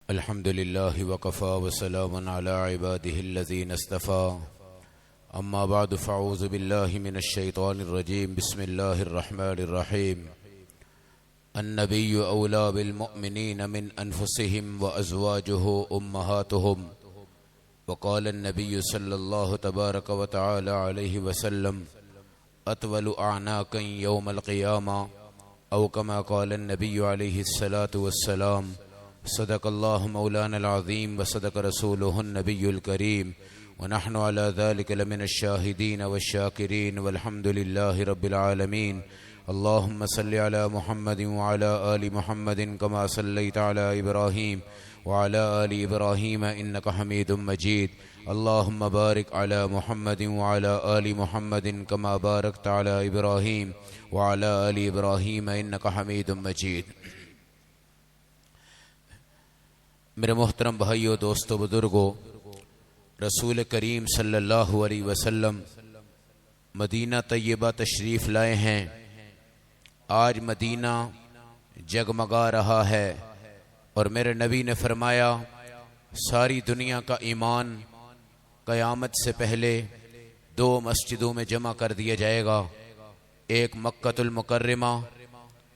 الحمد لله وكفى وسلام على عباده الذين اصطفى أما بعد فأعوذ بالله من الشيطان الرجيم بسم الله الرحمن الرحيم النبي أولى بالمؤمنين من أنفسهم وأزواجه أمهاتهم وقال النبي صلى الله تبارك وتعالى عليه وسلم أطول أعناقا يوم القيامة أو كما قال النبي عليه الصلاة والسلام صدق الله مولانا العظيم وصدق رسوله النبي الكريم ونحن على ذلك لمن الشاهدين والشاكرين والحمد لله رب العالمين اللهم صل على محمد وعلى آل محمد كما صليت على إبراهيم وعلى آل إبراهيم إنك حميد مجيد اللهم بارك على محمد وعلى آل محمد كما باركت على إبراهيم وعلى آل إبراهيم إنك حميد مجيد۔ میرے محترم بھائیو، دوستو، بزرگو، رسول کریم صلی اللہ علیہ وسلم مدینہ طیبہ تشریف لائے ہیں۔ آج مدینہ جگمگا رہا ہے اور میرے نبی نے فرمایا ساری دنیا کا ایمان قیامت سے پہلے دو مسجدوں میں جمع کر دیا جائے گا، ایک مکہ المکرمہ،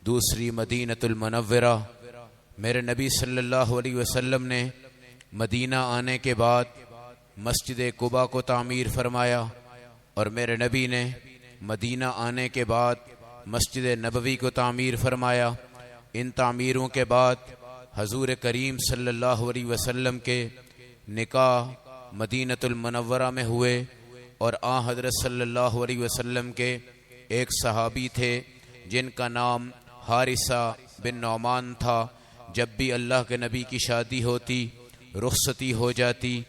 دوسری مدینہ المنورہ۔ میرے نبی صلی اللہ علیہ وسلم نے مدینہ آنے کے بعد مسجد قباء کو تعمیر فرمایا اور میرے نبی نے مدینہ آنے کے بعد مسجد نبوی کو تعمیر فرمایا۔ ان تعمیروں کے بعد حضور کریم صلی اللہ علیہ وسلم کے نکاح مدینہ المنورہ میں ہوئے اور حضرت صلی اللہ علیہ وسلم کے ایک صحابی تھے جن کا نام حارثہ بن نعمان تھا۔ جب بھی اللہ کے نبی کی شادی ہوتی، رخصتی ہو جاتی،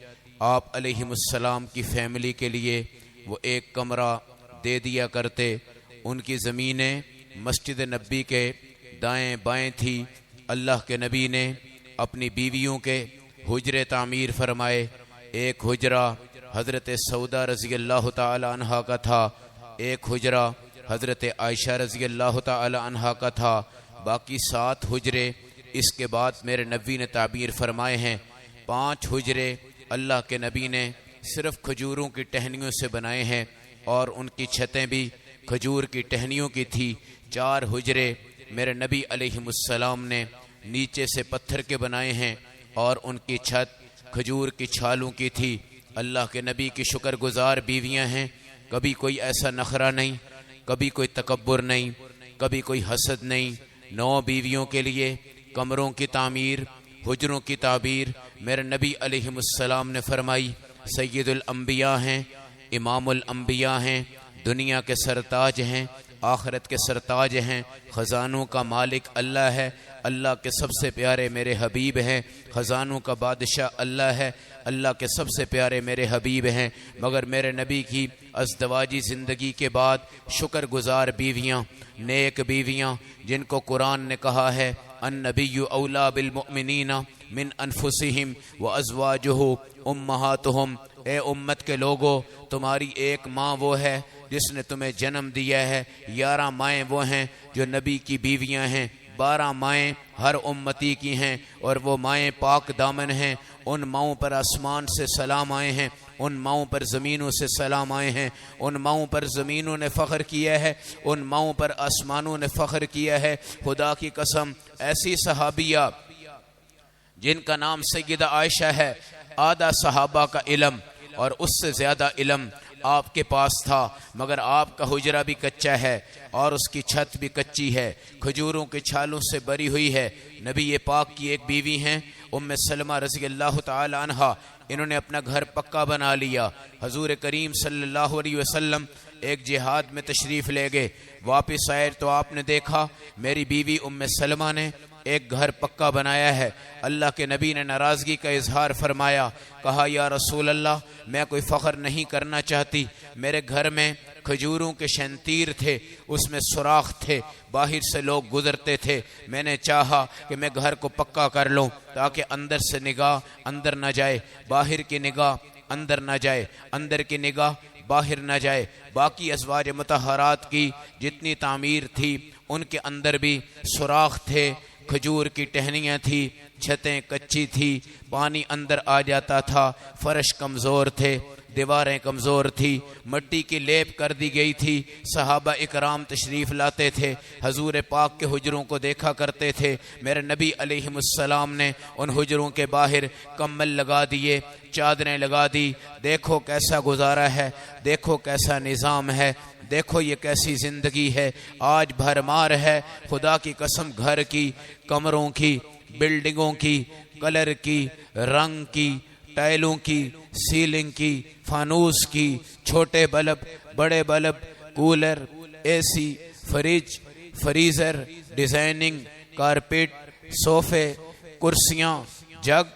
آپ علیہ السلام کی فیملی کے لیے وہ ایک کمرہ دے دیا کرتے۔ ان کی زمینیں مسجد نبی کے دائیں بائیں تھی۔ اللہ کے نبی نے اپنی بیویوں کے حجرے تعمیر فرمائے۔ ایک حجرہ حضرت سودا رضی اللہ تعالی عنہا کا تھا، ایک حجرہ حضرت عائشہ رضی اللہ تعالی عنہا کا تھا، باقی 7 حجرے اس کے بعد میرے نبی نے تعبیر فرمائے ہیں۔ 5 حجرے اللہ کے نبی نے صرف کھجوروں کی ٹہنیوں سے بنائے ہیں اور ان کی چھتیں بھی کھجور کی ٹہنیوں کی تھی۔ 4 حجرے میرے نبی علیہ السلام نے نیچے سے پتھر کے بنائے ہیں اور ان کی چھت کھجور کی چھالوں کی تھی۔ اللہ کے نبی کی شکر گزار بیویاں ہیں، کبھی کوئی ایسا نخرہ نہیں، کبھی کوئی تکبر نہیں، کبھی کوئی حسد نہیں۔ 9 بیویوں کے لیے کمروں کی تعمیر، حجروں کی تعبیر میرے نبی علیہ السلام نے فرمائی۔ سید الانبیاء ہیں، امام الانبیاء ہیں، دنیا کے سرتاج ہیں، آخرت کے سرتاج ہیں، خزانوں کا مالک اللہ ہے، اللہ کے سب سے پیارے میرے حبیب ہیں، خزانوں کا بادشاہ اللہ ہے، اللہ کے سب سے پیارے میرے حبیب ہیں۔ مگر میرے نبی کی ازدواجی زندگی کے بعد شکر گزار بیویاں، نیک بیویاں، جن کو قرآن نے کہا ہے النبی اولا بالمؤمنین من انفسہم وازواجہ امہاتہم۔ اے امت کے لوگو، تمہاری ایک ماں وہ ہے جس نے تمہیں جنم دیا ہے، 11 مائیں وہ ہیں جو نبی کی بیویاں ہیں، 12 مائیں ہر امتی کی ہیں اور وہ مائیں پاک دامن ہیں۔ ان ماؤں پر آسمان سے سلام آئے ہیں، ان ماؤں پر زمینوں سے سلام آئے ہیں، ان ماؤں پر زمینوں نے فخر کیا ہے، ان ماؤں پر آسمانوں نے فخر کیا ہے۔ خدا کی قسم، ایسی صحابیہ جن کا نام سیدہ عائشہ ہے، آدھا صحابہ کا علم اور اس سے زیادہ علم آپ کے پاس تھا، مگر آپ کا حجرہ بھی کچا ہے اور اس کی چھت بھی کچی ہے، کھجوروں کے چھالوں سے بری ہوئی ہے۔ نبی پاک کی ایک بیوی ہیں ام سلمہ رضی اللہ تعالی عنہا، انہوں نے اپنا گھر پکا بنا لیا۔ حضور کریم صلی اللہ علیہ وسلم ایک جہاد میں تشریف لے گئے، واپس آئے تو آپ نے دیکھا میری بیوی ام سلمہ نے ایک گھر پکا بنایا ہے۔ اللہ کے نبی نے ناراضگی کا اظہار فرمایا، کہا یا رسول اللہ، میں کوئی فخر نہیں کرنا چاہتی، میرے گھر میں کھجوروں کے شنتیر تھے، اس میں سوراخ تھے، باہر سے لوگ گزرتے تھے، میں نے چاہا کہ میں گھر کو پکا کر لوں تاکہ اندر سے نگاہ اندر نہ جائے، باہر کی نگاہ اندر نہ جائے، اندر کی نگاہ باہر نہ جائے۔ باقی ازواج مطہرات کی جتنی تعمیر تھی ان کے اندر بھی سوراخ تھے، کھجور کی ٹہنیاں تھی، چھتیں کچی تھی، پانی اندر آ جاتا تھا، فرش کمزور تھے، دیواریں کمزور تھی، مٹی کی لیپ کر دی گئی تھی۔ صحابہ اکرام تشریف لاتے تھے، حضور پاک کے حجروں کو دیکھا کرتے تھے۔ میرے نبی علیہ السلام نے ان حجروں کے باہر کمبل لگا دیے، چادریں لگا دی۔ دیکھو کیسا گزارا ہے، دیکھو کیسا نظام ہے، دیکھو یہ کیسی زندگی ہے۔ آج بھرمار ہے خدا کی قسم، گھر کی، کمروں کی، بلڈنگوں کی، کلر کی، رنگ کی، ٹائلوں کی، سیلنگ کی، فانوس کی، چھوٹے بلب، بڑے بلب، کولر، اے سی، فریج، فریزر، ڈیزائننگ، کارپیٹ، صوفے، کرسیاں، جگ،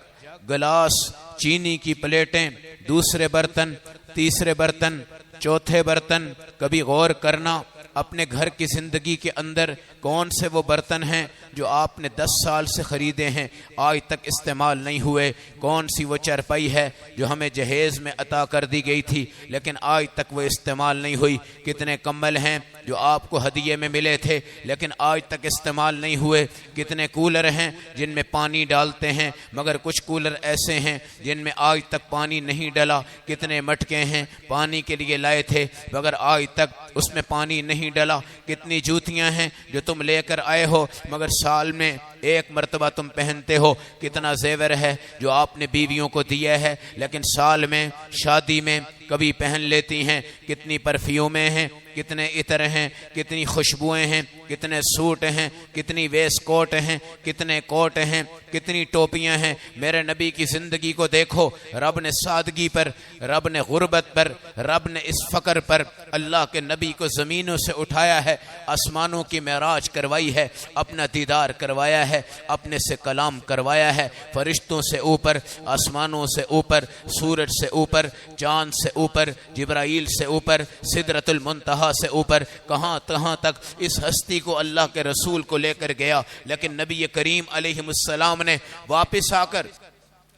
گلاس، چینی کی پلیٹیں، دوسرے برتن، تیسرے برتن، چوتھے برتن۔ کبھی غور کرنا اپنے گھر کی زندگی کے اندر کون سے وہ برتن ہیں جو آپ نے 10 سال سے خریدے ہیں، آج تک استعمال نہیں ہوئے؟ کون سی وہ چرپائی ہے جو ہمیں جہیز میں عطا کر دی گئی تھی لیکن آج تک وہ استعمال نہیں ہوئی؟ کتنے کمبل ہیں جو آپ کو ہدیے میں ملے تھے لیکن آج تک استعمال نہیں ہوئے؟ کتنے کولر ہیں جن میں پانی ڈالتے ہیں مگر کچھ کولر ایسے ہیں جن میں آج تک پانی نہیں ڈلا؟ کتنے مٹکے ہیں پانی کے لیے لائے تھے مگر آج تک اس میں پانی نہیں ڈلا؟ کتنی جوتیاں ہیں جو تم لے کر آئے ہو مگر سال میں ایک مرتبہ تم پہنتے ہو؟ کتنا زیور ہے جو آپ نے بیویوں کو دیا ہے لیکن سال میں شادی میں کبھی پہن لیتی ہیں؟ کتنی پرفیومیں ہیں، کتنے عطر ہیں، کتنی خوشبوئیں ہیں، کتنے سوٹ ہیں، کتنی ویسٹ کوٹ ہیں، کتنے کوٹ ہیں، کتنی ٹوپیاں ہیں۔ میرے نبی کی زندگی کو دیکھو، رب نے سادگی پر، رب نے غربت پر، رب نے اس فقر پر اللہ کے نبی کو زمینوں سے اٹھایا ہے، آسمانوں کی معراج کروائی ہے، اپنا دیدار کروایا ہے، اپنے سے کلام کروایا ہے۔ فرشتوں سے اوپر، آسمانوں سے اوپر، سورج سے اوپر، چاند سے اوپر، جبرائیل سے اوپر، سدرۃ المنتہا سے اوپر، کہاں تک اس ہستی کو اللہ کے رسول کو لے کر گیا۔ لیکن نبی کریم علیہ السلام نے واپس آ کر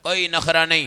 کوئی نخرہ نہیں،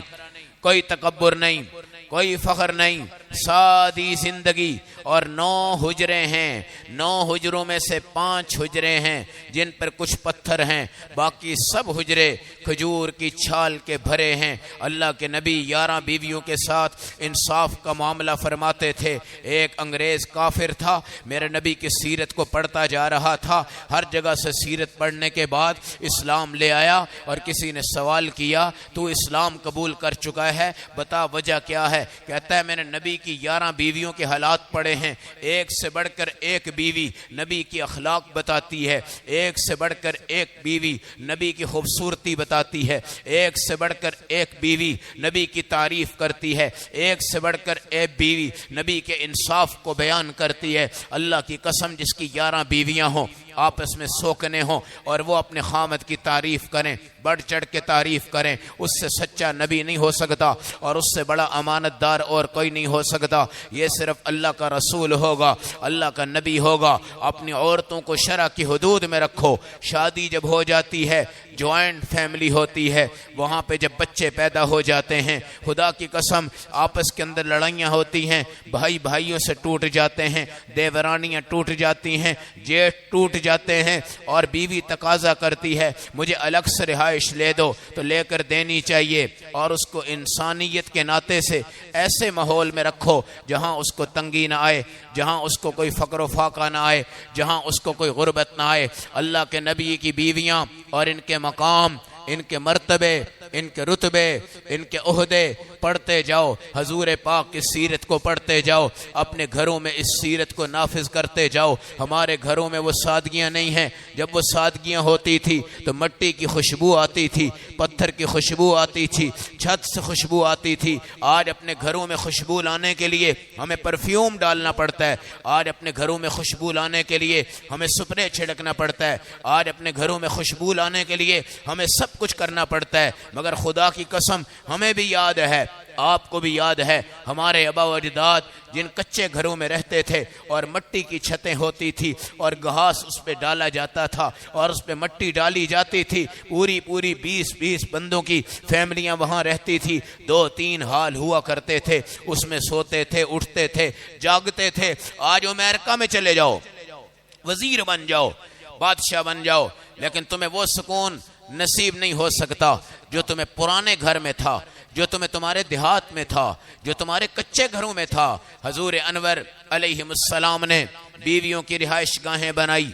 کوئی تکبر نہیں، کوئی فخر نہیں، سادی زندگی۔ اور 9 حجرے ہیں، 9 حجروں میں سے 5 حجرے ہیں جن پر کچھ پتھر ہیں، باقی سب حجرے کھجور کی چھال کے بھرے ہیں۔ اللہ کے نبی 11 بیویوں کے ساتھ انصاف کا معاملہ فرماتے تھے۔ ایک انگریز کافر تھا، میرے نبی کی سیرت کو پڑھتا جا رہا تھا، ہر جگہ سے سیرت پڑھنے کے بعد اسلام لے آیا اور کسی نے سوال کیا تو اسلام قبول کر چکا ہے، بتا وجہ کیا ہے؟ کہتا ہے میں نے نبی کی 11 بیویوں کے حالات پڑھے ہیں، ایک سے بڑھ کر ایک بیوی نبی کی اخلاق بتاتی ہے، ایک سے بڑھ کر ایک بیوی نبی کی خوبصورتی بتاتی ہے، ایک سے بڑھ کر ایک بیوی نبی کی تعریف کرتی ہے، ایک سے بڑھ کر ایک بیوی نبی کے انصاف کو بیان کرتی ہے۔ اللہ کی قسم جس کی 11 بیویاں ہوں، آپس میں سوکنے ہوں اور وہ اپنے خامد کی تعریف کریں، بڑھ چڑھ کے تعریف کریں، اس سے سچا نبی نہیں ہو سکتا اور اس سے بڑا امانت دار اور کوئی نہیں ہو سکتا۔ یہ صرف اللہ کا رسول ہوگا، اللہ کا نبی ہوگا۔ اپنی عورتوں کو شرع کی حدود میں رکھو۔ شادی جب ہو جاتی ہے، جوائنٹ فیملی ہوتی ہے، وہاں پہ جب بچے پیدا ہو جاتے ہیں، خدا کی قسم آپس کے اندر لڑائیاں ہوتی ہیں، بھائی بھائیوں سے ٹوٹ جاتے ہیں، دیورانیاں ٹوٹ جاتی ہیں، جیٹھ ٹوٹ جاتے ہیں اور بیوی تقاضا کرتی ہے مجھے الگ سے رہائش لے دو تو لے کر دینی چاہیے، اور اس کو انسانیت کے ناطے سے ایسے ماحول میں رکھو جہاں اس کو تنگی نہ آئے، جہاں اس کو کوئی فقر و فاقہ نہ آئے، جہاں اس کو کوئی غربت نہ آئے۔ اللہ کے نبی کی بیویاں اور ان کے مقام، ان کے مرتبے، ان کے رتبے، ان کے عہدے پڑھتے جاؤ، حضور پاک کی سیرت کو پڑھتے جاؤ، اپنے گھروں میں اس سیرت کو نافذ کرتے جاؤ۔ ہمارے گھروں میں وہ سادگیاں نہیں ہیں، جب وہ سادگیاں ہوتی تھی تو مٹی کی خوشبو آتی تھی، پتھر کی خوشبو آتی تھی، چھت سے خوشبو آتی تھی۔ آج اپنے گھروں میں خوشبو لانے کے لیے ہمیں پرفیوم ڈالنا پڑتا ہے، آج اپنے گھروں میں خوشبو لانے کے لیے ہمیں سپرے چھڑکنا پڑتا ہے، آج اپنے گھروں میں خوشبو لانے کے لیے ہمیں سب کچھ کرنا پڑتا ہے۔ مگر خدا کی قسم ہمیں بھی یاد ہے، آپ کو بھی یاد ہے، ہمارے آبا و اجداد جن کچے گھروں میں رہتے تھے اور مٹی کی چھتیں ہوتی تھی اور گھاس اس پہ ڈالا جاتا تھا اور اس پہ مٹی ڈالی جاتی تھی، پوری 20 بندوں کی فیملیاں وہاں رہتی تھی، 2-3 حال ہوا کرتے تھے، اس میں سوتے تھے، اٹھتے تھے، جاگتے تھے۔ آج امریکہ میں چلے جاؤ، وزیر بن جاؤ، بادشاہ بن جاؤ، لیکن تمہیں وہ سکون نصیب نہیں ہو سکتا جو تمہیں پرانے گھر میں تھا، جو تمہیں تمہارے دیہات میں تھا، جو تمہارے کچے گھروں میں تھا۔ حضور انور علیہ السلام نے بیویوں کی رہائش گاہیں بنائی،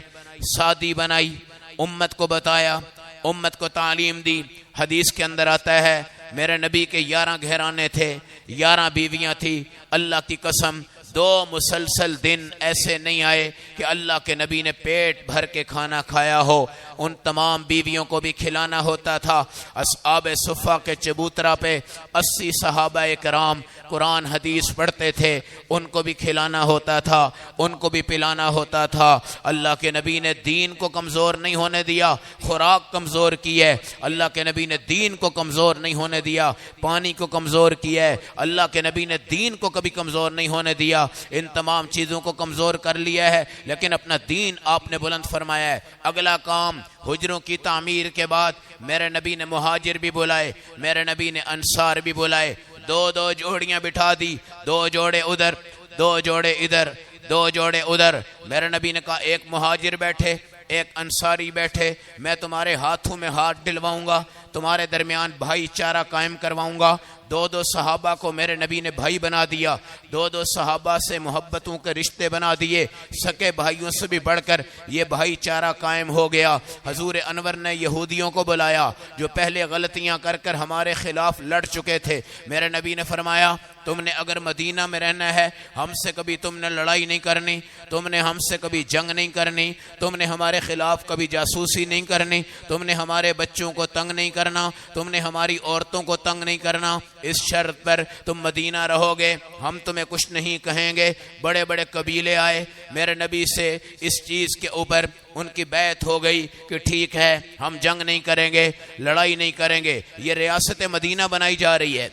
شادی بنائی، امت کو بتایا، امت کو تعلیم دی۔ حدیث کے اندر آتا ہے میرے نبی کے 11 گھرانے تھے، 11 بیویاں تھی۔ اللہ کی قسم 2 مسلسل دن ایسے نہیں آئے کہ اللہ کے نبی نے پیٹ بھر کے کھانا کھایا ہو۔ ان تمام بیویوں کو بھی کھلانا ہوتا تھا۔ اصحاب صفہ کے چبوترا پہ 80 صحابہ کرام قرآن حدیث پڑھتے تھے، ان کو بھی کھلانا ہوتا تھا، ان کو بھی پلانا ہوتا تھا۔ اللہ کے نبی نے دین کو کمزور نہیں ہونے دیا، خوراک کمزور کی ہے۔ اللہ کے نبی نے دین کو کمزور نہیں ہونے دیا، پانی کو کمزور کیا ہے۔ اللہ کے نبی نے دین کو کبھی کمزور نہیں ہونے دیا۔ ان تمام چیزوں کو کمزور کر لیا ہے، لیکن اپنا دین آپ نے بلند فرمایا ہے۔ اگلا کام حجروں کی تعمیر کے بعد میرے نبی نے مہاجر بھی بلائے، میرے نبی نے انصار بھی بلائے۔ 2 جوڑیاں بٹھا دی، 2 جوڑے ادھر، 2 جوڑے ادھر، 2 جوڑے ادھر۔ میرے نبی نے کہا ایک مہاجر بیٹھے، ایک انصاری بیٹھے، میں تمہارے ہاتھوں میں ہاتھ ڈلواؤں گا، تمہارے درمیان بھائی چارہ قائم کرواؤں گا۔ 2 صحابہ کو میرے نبی نے بھائی بنا دیا، 2 صحابہ سے محبتوں کے رشتے بنا دیے، سکے بھائیوں سے بھی بڑھ کر یہ بھائی چارہ قائم ہو گیا۔ حضور انور نے یہودیوں کو بلایا جو پہلے غلطیاں کر کر ہمارے خلاف لڑ چکے تھے۔ میرے نبی نے فرمایا تم نے اگر مدینہ میں رہنا ہے، ہم سے کبھی تم نے لڑائی نہیں کرنی، تم نے ہم سے کبھی جنگ نہیں کرنی، تم نے ہمارے خلاف کبھی جاسوسی نہیں کرنی، تم نے ہمارے بچوں کو تنگ نہیں کرنا، تم نے ہماری عورتوں کو تنگ نہیں کرنا۔ اس شرط پر تم مدینہ رہو گے، ہم تمہیں کچھ نہیں کہیں گے۔ بڑے بڑے قبیلے آئے میرے نبی سے اس چیز کے اوپر، ان کی بیعت ہو گئی کہ ٹھیک ہے ہم جنگ نہیں کریں گے، لڑائی نہیں کریں گے۔ یہ ریاست مدینہ بنائی جا رہی ہے،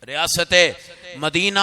ریاست مدینہ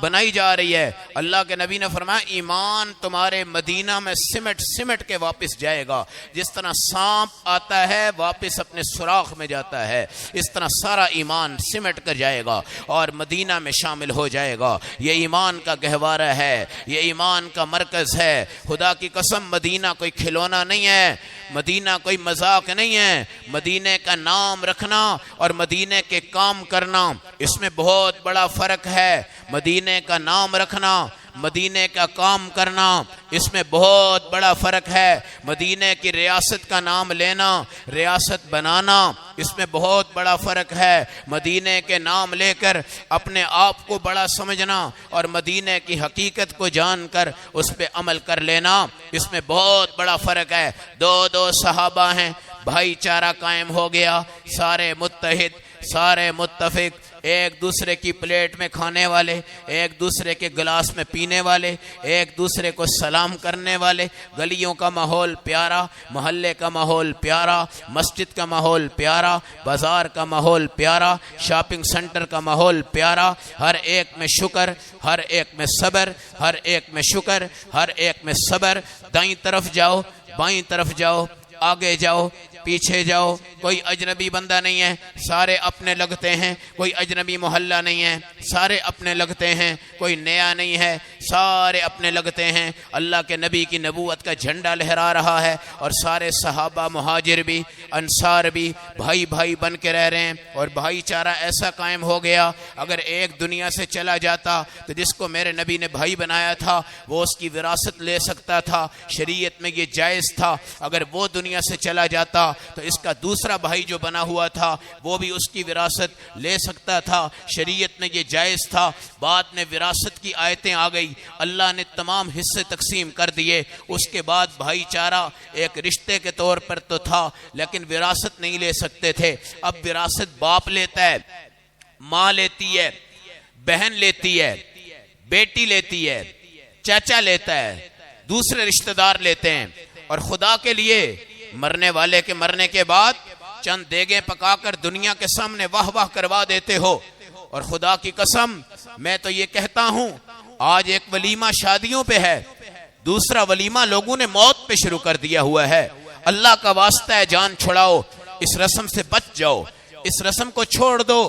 بنائی جا رہی ہے۔ اللہ کے نبی نے فرمایا ایمان تمہارے مدینہ میں سمٹ کے واپس جائے گا، جس طرح سانپ آتا ہے واپس اپنے سوراخ میں جاتا ہے، اس طرح سارا ایمان سمٹ کر جائے گا اور مدینہ میں شامل ہو جائے گا۔ یہ ایمان کا گہوارہ ہے، یہ ایمان کا مرکز ہے۔ خدا کی قسم مدینہ کوئی کھلونا نہیں ہے، مدینہ کوئی مذاق نہیں ہے۔ مدینہ کا نام رکھنا اور مدینہ کے کام کرنا، اس میں بہت بڑا فرق ہے۔ مدینہ کا نام رکھنا، مدینہ کا کام کرنا، اس میں بہت بڑا فرق ہے۔ مدینہ کی ریاست کا نام لینا، ریاست بنانا، اس میں بہت بڑا فرق ہے۔ مدینہ کے نام لے کر اپنے آپ کو بڑا سمجھنا اور مدینہ کی حقیقت کو جان کر اس پہ عمل کر لینا، اس میں بہت بڑا فرق ہے۔ 2 صحابہ ہیں، بھائی چارہ قائم ہو گیا، سارے متحد، سارے متفق، ایک دوسرے کی پلیٹ میں کھانے والے، ایک دوسرے کے گلاس میں پینے والے، ایک دوسرے کو سلام کرنے والے۔ گلیوں کا ماحول پیارا، محلے کا ماحول پیارا، مسجد کا ماحول پیارا، بازار کا ماحول پیارا، شاپنگ سنٹر کا ماحول پیارا۔ ہر ایک میں شکر، ہر ایک میں صبر، ہر ایک میں شکر، ہر ایک میں صبر۔ دائیں طرف جاؤ، بائیں طرف جاؤ، آگے جاؤ، پیچھے جاؤ، کوئی اجنبی بندہ نہیں ہے، سارے اپنے لگتے ہیں۔ کوئی اجنبی محلہ نہیں ہے، سارے اپنے لگتے ہیں۔ کوئی نیا نہیں ہے، سارے اپنے لگتے ہیں۔ اللہ کے نبی کی نبوت کا جھنڈا لہرا رہا ہے اور سارے صحابہ مہاجر بھی انصار بھی بھائی بھائی بن کے رہ رہے ہیں اور بھائی چارہ ایسا قائم ہو گیا۔ اگر ایک دنیا سے چلا جاتا تو جس کو میرے نبی نے بھائی بنایا تھا وہ اس کی وراثت لے سکتا تھا، شریعت میں یہ جائز تھا۔ اگر وہ دنیا سے چلا جاتا تو اس کا دوسرا بھائی جو بنا ہوا تھا وہ بھی اس کی وراثت لے سکتا تھا، شریعت میں یہ جائز تھا۔ بعد میں وراثت کی آیتیں آ گئی، اللہ نے تمام حصے تقسیم کر دیے۔ اس کے بعد بھائی چارہ ایک رشتے کے طور پر تو تھا لیکن وراثت نہیں لے سکتے تھے۔ اب وراثت باپ لیتا ہے، ماں لیتی ہے، بہن لیتی ہے، بیٹی لیتی ہے، چاچا لیتا ہے، دوسرے رشتہ دار لیتے ہیں۔ اور خدا کے لیے مرنے والے کے مرنے کے بعد چند دیگیں پکا کر دنیا کے سامنے واہ واہ کروا دیتے ہو۔ اور خدا کی قسم میں تو یہ کہتا ہوں آج ایک ولیمہ شادیوں پہ ہے، دوسرا ولیمہ لوگوں نے موت پہ شروع کر دیا ہوا ہے۔ اللہ کا واسطہ ہے جان چھڑاؤ، اس رسم سے بچ جاؤ، اس رسم کو چھوڑ دو،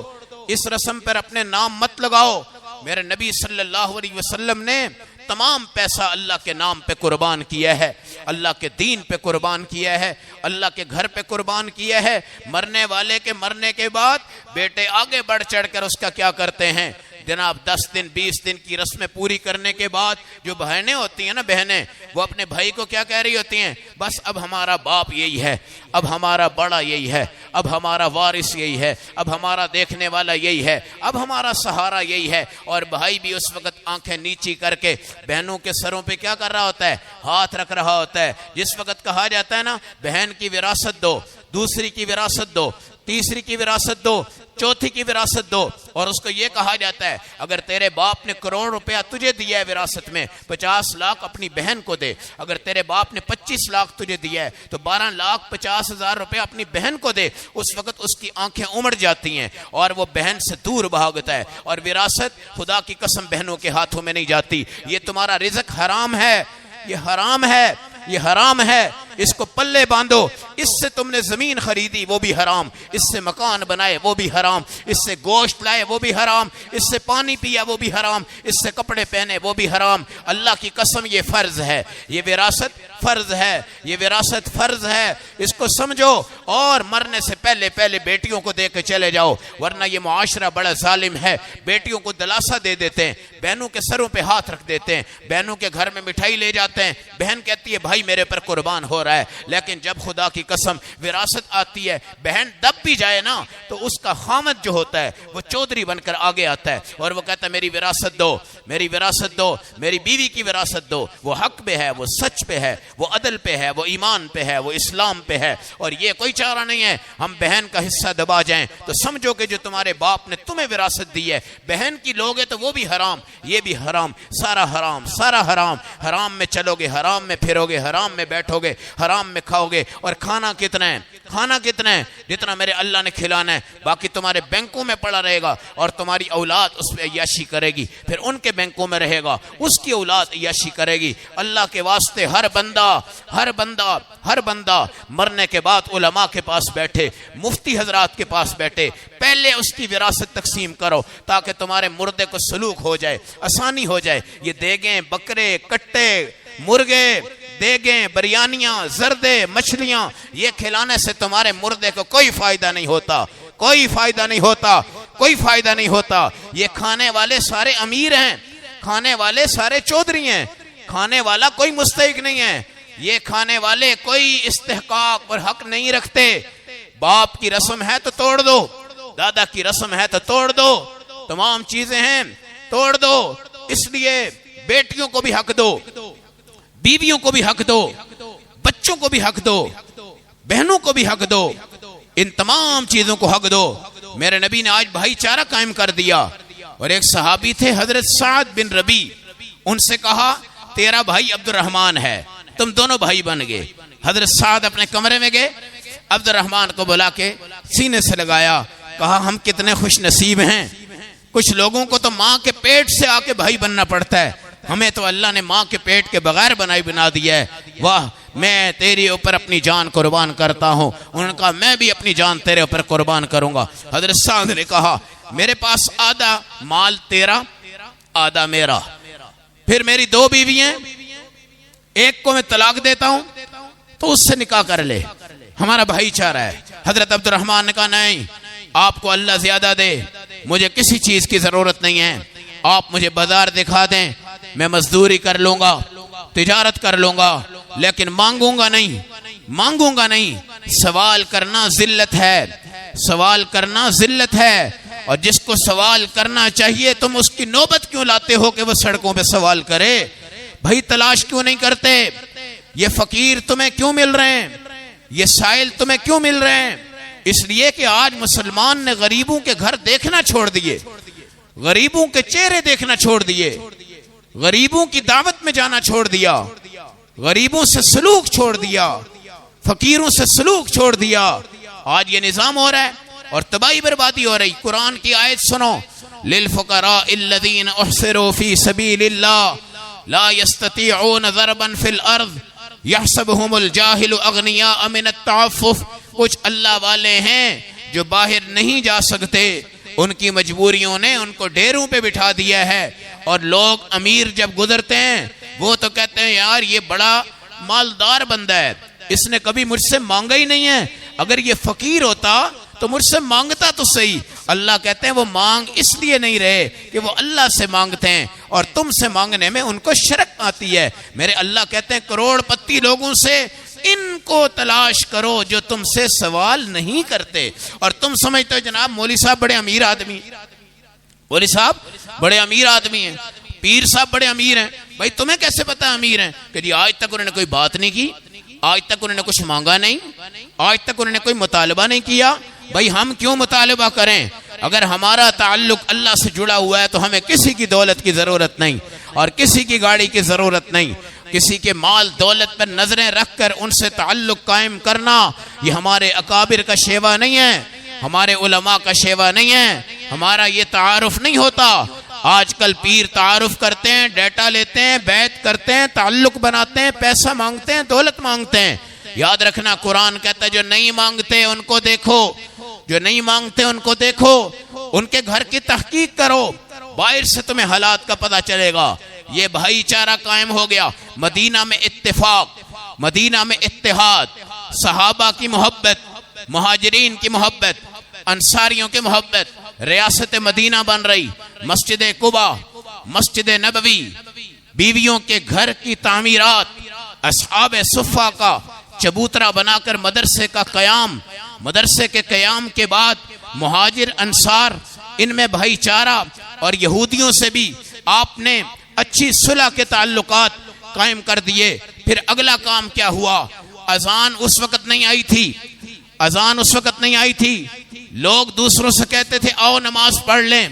اس رسم پر اپنے نام مت لگاؤ۔ میرے نبی صلی اللہ علیہ وسلم نے تمام پیسہ اللہ کے نام پہ قربان کیا ہے، اللہ کے دین پہ قربان کیا ہے، اللہ کے گھر پہ قربان کیا ہے۔ مرنے والے کے مرنے کے بعد بیٹے آگے بڑھ چڑھ کر اس کا کیا کرتے ہیں جناب، 10 دن 20 دن کی رسمیں پوری کرنے کے بعد جو بہنیں ہوتی ہیں نا، بہنیں، وہ اپنے بھائی کو کیا کہہ رہی ہوتی ہیں، بس اب ہمارا باپ یہی ہے، اب ہمارا بڑا یہی ہے، اب ہمارا وارث یہی ہے، اب ہمارا دیکھنے والا یہی ہے، اب ہمارا سہارا یہی ہے۔ اور بھائی بھی اس وقت آنکھیں نیچی کر کے بہنوں کے سروں پہ کیا کر رہا ہوتا ہے، ہاتھ رکھ رہا ہوتا ہے۔ جس وقت کہا جاتا ہے نا بہن کی وراثت دو، دوسری کی وراثت دو، تیسری کی وراثت دو، چوتھی کی وراثت دو، اور اس کو یہ کہا جاتا ہے اگر تیرے باپ نے کروڑ روپیہ تجھے دیا ہے وراثت میں، 50 لاکھ اپنی بہن کو دے۔ اگر تیرے باپ نے 25 لاکھ تجھے دیا ہے تو 12,50,000 روپے اپنی بہن کو دے۔ اس وقت اس کی آنکھیں امڑ جاتی ہیں اور وہ بہن سے دور بھاگتا ہے، اور وراثت خدا کی قسم بہنوں کے ہاتھوں میں نہیں جاتی۔ یہ تمہارا رزق حرام ہے، یہ حرام ہے، یہ حرام ہے، اس کو پلے باندھو۔ اس سے تم نے زمین خریدی وہ بھی حرام، اس سے مکان بنائے وہ بھی حرام، اس سے گوشت لائے وہ بھی حرام، اس سے پانی پیا وہ بھی حرام، اس سے کپڑے پہنے وہ بھی حرام۔ اللہ کی قسم یہ فرض ہے، یہ وراثت فرض ہے، یہ وراثت فرض ہے، اس کو سمجھو اور مرنے سے پہلے پہلے بیٹیوں کو دے کے چلے جاؤ، ورنہ یہ معاشرہ بڑا ظالم ہے۔ بیٹیوں کو دلاسا دے دیتے ہیں، بہنوں کے سروں پہ ہاتھ رکھ دیتے ہیں، بہنوں کے گھر میں مٹھائی لے جاتے ہیں، بہن کہتی ہے بھائی میرے پر قربان ہو رہا ہے، لیکن جب خدا کی قسم وراثت آتی ہے، بہن دب بھی جائے نا تو اس کا خامد جو ہوتا ہے وہ چودھری بن کر آگے آتا ہے اور وہ کہتا ہے میری وراثت دو، میری وراثت دو، میری بیوی کی وراثت دو۔ وہ حق پہ ہے، وہ سچ پہ ہے، وہ عدل پہ ہے، وہ ایمان پہ ہے، وہ اسلام پہ ہے، اور یہ کوئی چارہ نہیں ہے ہم بہن کا حصہ دبا جائیں تو سمجھو کہ جو تمہارے باپ نے تمہیں وراثت دی ہے بہن کی لوگے تو وہ بھی حرام، یہ بھی حرام، سارا حرام، سارا حرام۔ حرام میں چلو گے، حرام میں پھرو گے، حرام میں بیٹھو گے، حرام میں کھاؤ گے، اور کھانا کتنا ہے، کھانا کتنا ہے، جتنا میرے اللہ نے کھلانا ہے، باقی تمہارے بینکوں میں پڑا رہے گا اور تمہاری اولاد اس پہ عیاشی کرے گی، پھر ان کے بینکوں میں رہے گا، اس کی اولاد عیاشی کرے گی۔ اللہ کے واسطے ہر بندہ مرنے کے بعد علماء کے پاس بیٹھے، مفتی حضرات کے پاس بیٹھے، پہلے اس کی وراثت تقسیم کرو تاکہ تمہارے مردے کو سلوک ہو جائے، آسانی ہو جائے۔ یہ دیگیں، بکرے، کٹے، مرغے، دیگیں، بریانیاں، زردے، مچھلیاں، یہ کھلانے سے تمہارے مردے کو کوئی فائدہ نہیں ہوتا، کوئی فائدہ نہیں ہوتا، کوئی فائدہ نہیں ہوتا۔ یہ کھانے والے سارے امیر ہیں، کھانے والے سارے چودھری ہیں، کھانے والا کوئی مستحق نہیں ہے، یہ کھانے والے کوئی استحقاق اور حق نہیں رکھتے۔ باپ کی رسم ہے تو توڑ دو، دادا کی رسم ہے تو توڑ دو، تمام چیزیں ہیں توڑ دو۔ اس لیے بیٹیوں کو بھی حق دو، بیویوں کو بھی حق دو، بچوں کو بھی حق دو، بہنوں کو بھی حق دو، ان تمام چیزوں کو حق دو۔ میرے نبی نے آج بھائی چارہ قائم کر دیا، اور ایک صحابی تھے حضرت سعد بن ربی، ان سے کہا تیرا بھائی عبد الرحمن ہے، تم دونوں بھائی بن گئے۔ حضرت سعد اپنے کمرے میں گئے، عبد الرحمن کو بلا کے سینے سے لگایا، کہا ہم کتنے خوش نصیب ہیں، کچھ لوگوں کو تو ماں کے پیٹ سے آ کے بھائی بننا پڑتا ہے، ہمیں تو اللہ نے ماں کے پیٹ کے بغیر بنا دیا ہے۔ واہ، میں تیری اوپر اپنی جان قربان کرتا ہوں۔ انہوں نے کہا میں بھی اپنی جان تیرے اوپر قربان کروں گا۔ حضرت سعد نے کہا میرے پاس آدھا مال تیرا، آدھا میرا، پھر میری 2 بیوی ہیں، ایک کو میں طلاق دیتا ہوں تو اس سے نکاح کر لے، ہمارا بھائی چارہ ہے۔ حضرت عبد الرحمن نے کہا نہیں، آپ کو اللہ زیادہ دے، مجھے کسی چیز کی ضرورت نہیں ہے، آپ مجھے بازار دکھا دیں، میں مزدوری کر لوں گا، تجارت کر لوں گا، لیکن مانگوں گا نہیں۔ سوال کرنا ذلت ہے، سوال کرنا ذلت ہے، اور جس کو سوال کرنا چاہیے تم اس کی نوبت کیوں لاتے ہو کہ وہ سڑکوں پہ سوال کرے؟ بھائی تلاش کیوں نہیں کرتے؟ یہ فقیر تمہیں کیوں مل رہے ہیں؟ یہ سائل تمہیں کیوں مل رہے ہیں؟ اس لیے کہ آج مسلمان نے غریبوں کے گھر دیکھنا چھوڑ دیے، غریبوں کے چہرے دیکھنا چھوڑ دیے، غریبوں کی دعوت میں جانا چھوڑ دیا، غریبوں سے سلوک چھوڑ دیا، فقیروں سے سلوک چھوڑ دیا۔ آج یہ نظام ہو رہا ہے اور تباہی بربادی ہو رہی۔ قرآن کی آیت سنو، للفقراء الذین احصروا فی سبیل اللہ لا يستطيعون ضربا في الارض يحسبهم الجاهل اغنیاء من التعفف۔ کچھ اللہ والے ہیں جو باہر نہیں جا سکتے، ان کی مجبوریوں نے ان کو ڈیروں پہ بٹھا دیا ہے، اور لوگ امیر جب گزرتے ہیں وہ تو کہتے ہیں یار یہ بڑا مالدار بندہ ہے، اس نے کبھی مجھ سے مانگا ہی نہیں ہے، اگر یہ فقیر ہوتا تو مجھ سے مانگتا تو صحیح۔ اللہ کہتے ہیں وہ مانگ اس لیے نہیں رہے کہ وہ اللہ سے مانگتے ہیں، اور تم سے مانگنے میں ان کو شرک آتی ہے۔ میرے اللہ کہتے ہیں کروڑ پتی لوگوں سے ان کو تلاش کرو جو تم سے سوال نہیں کرتے۔ اور تم سمجھتے ہو جناب مولوی صاحب بڑے امیر آدمی، مولوی صاحب بڑے امیر آدمی ہیں، پیر صاحب بڑے امیر ہیں، بھائی تمہیں کیسے پتا امیر ہیں؟ کہ جی آج تک انہوں نے کوئی بات نہیں کی، آج تک انہوں نے کچھ مانگا نہیں، آج تک انہوں نے کوئی مطالبہ نہیں کیا۔ بھائی ہم کیوں مطالبہ کریں؟ اگر ہمارا تعلق اللہ سے جڑا ہوا ہے تو ہمیں کسی کی دولت کی ضرورت نہیں، اور کسی کی گاڑی کی ضرورت نہیں، کسی کے مال دولت پر نظریں رکھ کر ان سے تعلق قائم کرنا یہ ہمارے اکابر کا شیوا نہیں ہے، ہمارے علماء کا شیوا نہیں ہے، ہمارا یہ تعارف نہیں ہوتا۔ آج کل پیر تعارف کرتے ہیں، ڈیٹا لیتے ہیں، بیعت کرتے ہیں، تعلق بناتے ہیں، پیسہ مانگتے ہیں، دولت مانگتے ہیں۔ یاد رکھنا قرآن کہتا ہے جو نہیں مانگتے ان کو دیکھو، جو نہیں مانگتے ان کو دیکھو، ان کے گھر کی تحقیق کرو، باہر سے تمہیں حالات کا پتہ چلے گا۔ یہ بھائی چارہ قائم ہو گیا، مدینہ میں اتفاق، مدینہ میں اتحاد، صحابہ کی محبت، مہاجرین کی محبت، انصاریوں کی محبت، ریاست مدینہ بن رہی، مسجد قباء، مسجد نبوی، بیویوں کے گھر کی تعمیرات، اصحاب صفہ کا چبوترا بنا کر مدرسے کا قیام، مدرسے کے قیام کے بعد مہاجر انصار ان میں بھائی چارہ، اور یہودیوں سے بھی آپ نے اچھی صلح کے تعلقات قائم کر دیے۔ پھر اگلا کام کیا ہوا؟ اذان اس وقت نہیں آئی تھی، اذان اس وقت نہیں آئی تھی، لوگ دوسروں سے کہتے تھے آؤ نماز پڑھ لیں،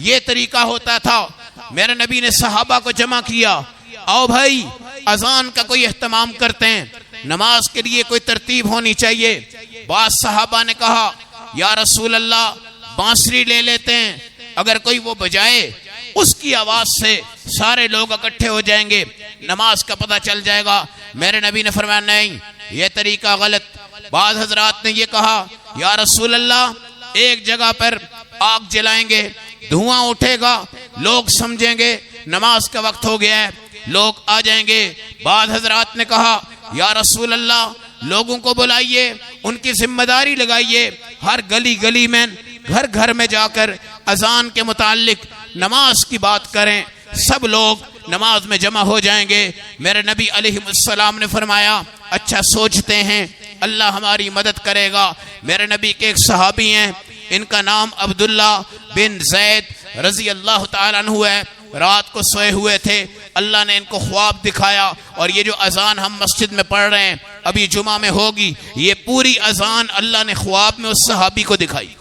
یہ طریقہ ہوتا تھا۔ میرے نبی نے صحابہ کو جمع کیا، آؤ بھائی اذان کا کوئی اہتمام کرتے ہیں، نماز کے لیے کوئی ترتیب ہونی چاہیے۔ بعض صحابہ نے کہا یا رسول اللہ بانسری لے لیتے ہیں، اگر کوئی وہ بجائے اس کی آواز سے سارے لوگ اکٹھے ہو جائیں گے، نماز کا پتہ چل جائے گا۔ میرے نبی نے فرمایا نہیں، یہ طریقہ غلط۔ بعض حضرات نے یہ کہا یا رسول اللہ ایک جگہ پر آگ جلائیں گے، دھواں اٹھے گا، لوگ سمجھیں گے نماز کا وقت ہو گیا ہے، لوگ آ جائیں گے۔ بعض حضرات نے کہا یا رسول اللہ لوگوں کو بلائیے، ان کی ذمہ داری لگائیے، ہر گلی گلی میں گھر گھر میں جا کر اذان کے متعلق نماز کی بات کریں، سب لوگ نماز میں جمع ہو جائیں گے۔ میرے نبی علیہ السلام نے فرمایا اچھا سوچتے ہیں، اللہ ہماری مدد کرے گا۔ میرے نبی کے ایک صحابی ہیں، ان کا نام عبداللہ بن زید رضی اللہ تعالیٰ عنہ ہے۔ رات کو سوئے ہوئے تھے، اللہ نے ان کو خواب دکھایا، اور یہ جو اذان ہم مسجد میں پڑھ رہے ہیں ابھی جمعہ میں ہوگی، یہ پوری اذان اللہ نے خواب میں اس صحابی کو دکھائی۔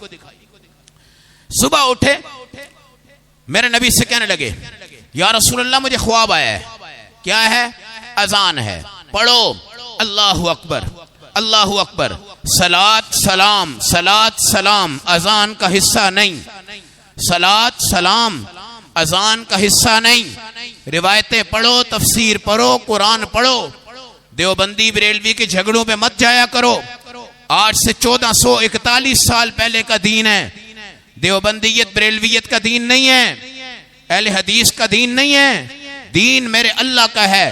صبح اٹھے، میرے نبی سے کہنے لگے یا رسول اللہ مجھے خواب آیا ہے، کیا ہے؟ اذان ہے، پڑھو اللہ اکبر اللہ اکبر، صلاۃ سلام صلاۃ سلام اذان کا حصہ نہیں، صلاۃ سلام اذان کا حصہ نہیں۔ روایتیں پڑھو، تفسیر پڑھو، قرآن پڑھو، دیوبندی بریلوی کے جھگڑوں پہ مت جایا کرو۔ آج سے 1441 سال پہلے کا دین ہے، دیوبندیت بریلویت کا دین نہیں ہے، اہل حدیث کا دین نہیں ہے، دین میرے اللہ کا ہے،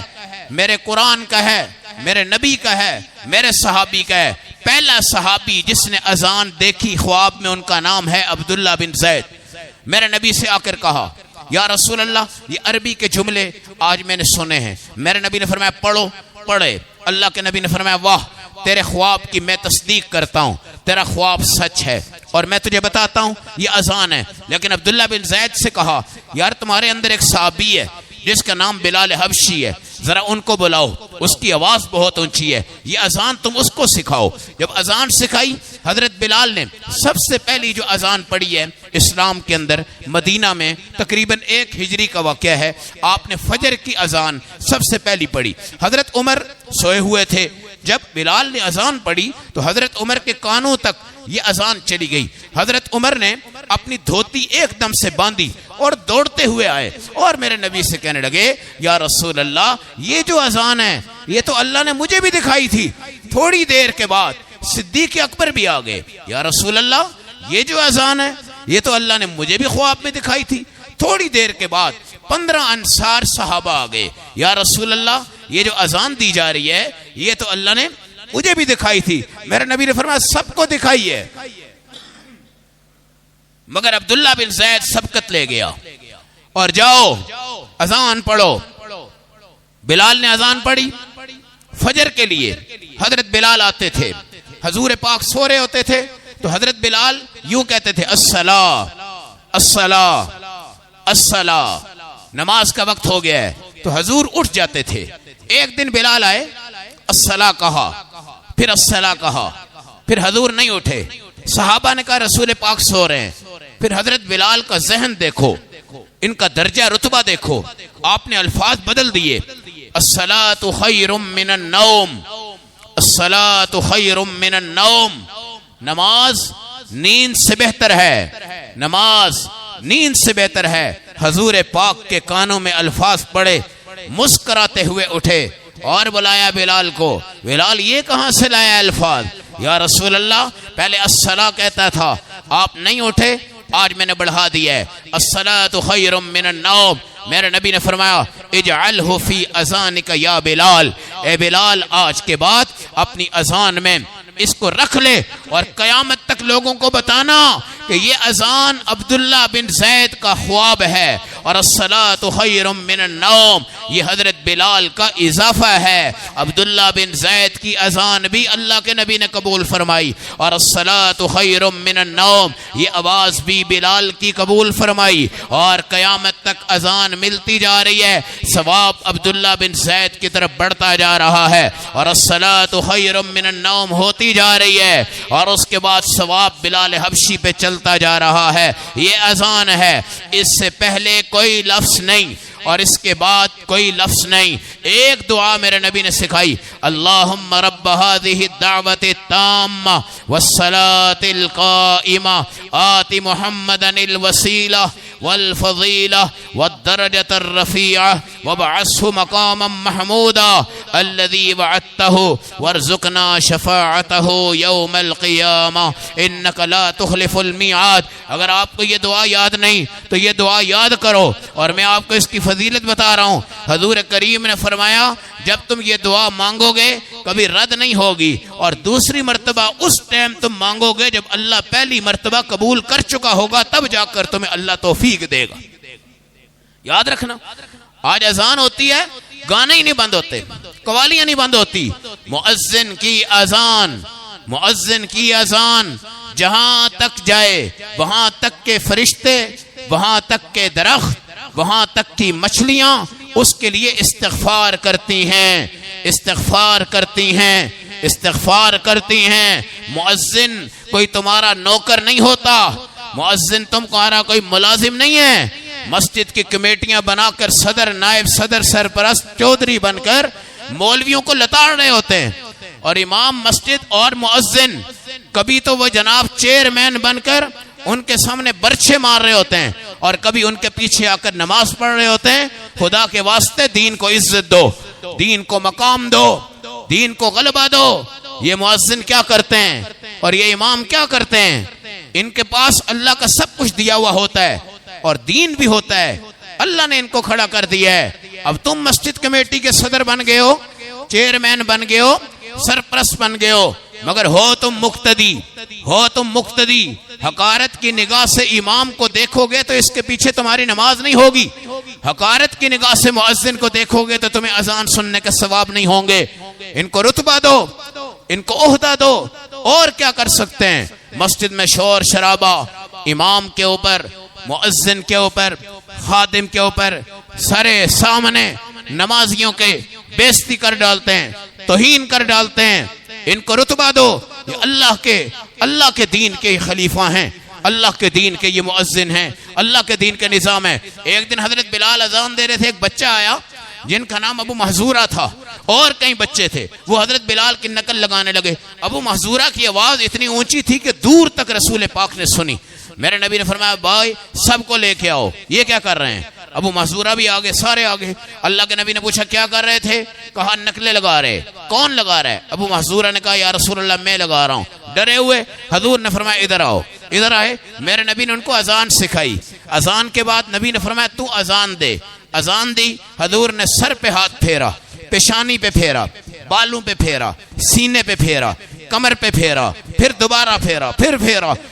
میرے قرآن کا ہے، میرے نبی کا ہے، میرے صحابی کا ہے۔ پہلا صحابی جس نے اذان دیکھی خواب میں، ان کا نام ہے عبداللہ بن زید۔ میرے نبی سے آ کر کہا یا رسول اللہ یہ عربی کے جملے آج میں نے سنے ہیں۔ میرے نبی نے فرمایا پڑھو، پڑھے۔ اللہ کے نبی نے فرمایا واہ تیرے خواب کی میں تصدیق کرتا ہوں، تیرا خواب سچ ہے، اور میں تجھے بتاتا ہوں یہ اذان ہے۔ لیکن عبداللہ بن زید سے کہا یار تمہارے اندر ایک صحابی ہے جس کا نام بلال حبشی ہے، ذرا ان کو بلاؤ، اس کی آواز بہت اونچی ہے، یہ اذان تم اس کو سکھاؤ۔ جب اذان سکھائی، حضرت بلال نے سب سے پہلی جو اذان پڑھی ہے اسلام کے اندر مدینہ میں، تقریباً 1 ہجری کا واقعہ ہے، آپ نے فجر کی اذان سب سے پہلی پڑھی۔ حضرت عمر سوئے ہوئے تھے، جب بلال نے اذان پڑھی تو حضرت عمر کے کانوں تک یہ اذان چلی گئی۔ حضرت عمر نے اپنی دھوتی ایک دم سے باندھی اور دوڑتے ہوئے آئے اور میرے نبی سے کہنے لگے یا رسول اللہ یہ جو اذان ہے یہ تو اللہ نے مجھے بھی دکھائی تھی۔ تھوڑی دیر کے بعد صدیق اکبر بھی آ گئے، یا رسول اللہ یہ جو اذان ہے یہ تو اللہ نے مجھے بھی خواب میں دکھائی تھی۔ تھوڑی دیر کے بعد 15 انصار صحابہ آ گئے، یا رسول اللہ یہ جو اذان دی جا رہی ہے یہ تو اللہ نے مجھے بھی دکھائی تھی۔ میرے نبی نے فرمایا سب کو دکھائی ہے، مگر عبداللہ بن زید سبقت لے گیا، اور جاؤ اذان پڑھو۔ بلال نے اذان پڑھی فجر کے لیے۔ حضرت بلال آتے تھے، حضور پاک سو رہے ہوتے تھے تو حضرت بلال یوں کہتے تھے الصلاۃ الصلاۃ الصلاۃ، نماز کا وقت ہو گیا ہے، تو حضور اٹھ جاتے تھے۔ ایک دن بلال آئے، الصلاۃ کہا، پھر الصلاۃ کہا، پھر حضور نہیں اٹھے۔ صحابہ نے کہا رسول پاک سو رہے ہیں۔ پھر حضرت بلال کا ذہن دیکھو، ان کا درجہ رتبہ دیکھو، آپ نے الفاظ بدل دیے، الصلاۃ خیر من النوم، الصلاۃ خیر من النوم، نماز نیند سے بہتر ہے، نماز نیند سے بہتر ہے۔ حضور پاک کے کانوں میں الفاظ پڑے، مسکراتے ہوئے اٹھے اور بلایا بلال کو۔ بلال یہ کہاں سے لایا الفاظ؟ یا رسول اللہ پہلے الصلاۃ کہتا تھا، آپ نہیں اٹھے، آج میں نے بڑھا دیا ہے، الصلاۃ خیر من النوم۔ میرے نبی نے فرمایا اجعلہ فی اذانک یا بلال، اے بلال آج کے بعد اپنی اذان میں اس کو رکھ لے، اور قیامت تک لوگوں کو بتانا کہ یہ اذان عبداللہ بن زید کا خواب ہے، اور الصلاۃ خیر من النوم یہ حضرت بلال کا اضافہ ہے۔ عبداللہ بن زید کی اذان بھی اللہ کے نبی نے قبول فرمائی، اور الصلاۃ خیر من النوم یہ آواز بھی بلال کی قبول فرمائی، اور قیامت تک اذان ملتی جا رہی ہے، ثواب عبداللہ بن زید کی طرف بڑھتا جا رہا ہے، اور الصلاۃ خیر من النوم ہوتی جا رہی ہے، اور اس کے بعد ثواب بلال حبشی پہ چلتا جا رہا ہے۔ یہ اذان ہے، اس سے پہلے کوئی لفظ نہیں اور اس کے بعد کوئی لفظ نہیں۔ ایک دعا میرے نبی نے سکھائی، اللہم رب هذه الدعوة التامة والصلاة القائمة آت محمدا الوسيلة والفضيلة والدرجة الرفيعة وابعثه مقاما محمودا الذي وعدته وارزقنا شفاعته يوم القيامة إنك لا تخلف الميعاد۔ اگر آپ کو یہ دعا یاد نہیں تو یہ دعا یاد کرو، اور میں آپ کو اس کی فضیلت بتا رہا ہوں۔ حضور کریم نے فرمایا جب تم یہ دعا مانگو گے کبھی رد نہیں ہوگی، اور دوسری مرتبہ اس ٹائم تم مانگو گے جب اللہ پہلی مرتبہ قبول کر چکا ہوگا، تب جا کر تمہیں اللہ توفیق دے گا۔ یاد رکھنا، آج اذان ہوتی ہے، گانے ہی نہیں بند ہوتے، قوالیاں نہیں بند ہوتی، مؤذن کی اذان، مؤذن کی اذان جہاں تک جائے وہاں تک کے فرشتے، وہاں تک کے درخت، وہاں تک کی مچھلیاں اس کے لیے استغفار کرتی ہیں، استغفار کرتی ہیں، استغفار کرتی ہیں۔ مؤذن کوئی تمہارا نوکر نہیں ہوتا، مؤذن تمہارا کوئی ملازم نہیں ہے۔ مسجد کی کمیٹیاں بنا کر صدر، نائب صدر، سرپرست، چودھری بن کر مولویوں کو لتاڑ رہے ہوتے ہیں، اور امام مسجد اور مؤذن کبھی تو وہ جناب چیئرمین بن کر ان کے سامنے برچھے مار رہے ہوتے ہیں، اور کبھی ان کے پیچھے آ کر نماز پڑھ رہے ہوتے ہیں۔ خدا کے واسطے دین کو عزت دو، دین کو مقام دو، دین کو غلبہ دو۔ یہ مؤذن کیا کرتے ہیں اور یہ امام کیا کرتے ہیں؟ ان کے پاس اللہ کا سب کچھ دیا ہوا ہوتا ہے اور دین بھی ہوتا ہے، اللہ نے ان کو کھڑا کر دیا ہے۔ اب تم مسجد کمیٹی کے صدر بن گئے ہو، چیئرمین بن گئے ہو، سرپرست بن گئے ہو، مگر ہو تم مقتدی، ہو تم مقتدی۔ حقارت کی نگاہ سے امام کو دیکھو گے تو اس کے پیچھے تمہاری نماز نہیں ہوگی، حقارت کی نگاہ سے مؤذن کو دیکھو گے تو تمہیں اذان سننے کے ثواب نہیں ہوں گے۔ ان کو رتبہ دو، ان کو عہدہ دو، اور کیا کر سکتے ہیں؟ مسجد میں شور شرابہ امام کے اوپر، مؤذن کے اوپر، خادم کے اوپر، سارے سامنے نمازیوں کے بےزتی کر ڈالتے ہیں، توہین کر ڈالتے ہیں۔ ان کو رتبہ دو، یہ اللہ کے دین کے خلیفہ ہیں، اللہ کے دین کے یہ مؤذن ہیں، اللہ کے دین کے نظام ہے۔ ایک دن حضرت بلال اذان دے رہے تھے، ایک بچہ آیا جن کا نام ابو محذورہ تھا، اور کئی بچے تھے، وہ حضرت بلال کی نقل لگانے لگے۔ ابو محذورہ کی آواز اتنی اونچی تھی کہ دور تک رسول پاک نے سنی۔ میرے نبی نے فرمایا بھائی سب کو لے کے آؤ، یہ کیا کر رہے ہیں؟ ابو محذورہ بھی آگے، سارے آگے۔ اللہ کے نبی نے پوچھا کیا کر رہے تھے؟ کہا نقلیں لگا رہے۔ کون لگا رہا ہے؟ ابو محذورہ نے کہا یا رسول اللہ میں لگا رہا ہوں۔ ڈرے ہوئے حضور نے فرمایا ادھر آؤ، ادھر آئے، میرے نبی نے ان کو اذان سکھائی. اذان کے بعد نبی نے فرمایا تو اذان دے. اذان دی، حضور نے سر پہ ہاتھ پھیرا، پیشانی پہ پھیرا، بالوں پہ پھیرا، سینے پہ پھیرا، کمر پہ پھیرا، پھر دوبارہ پھیرا،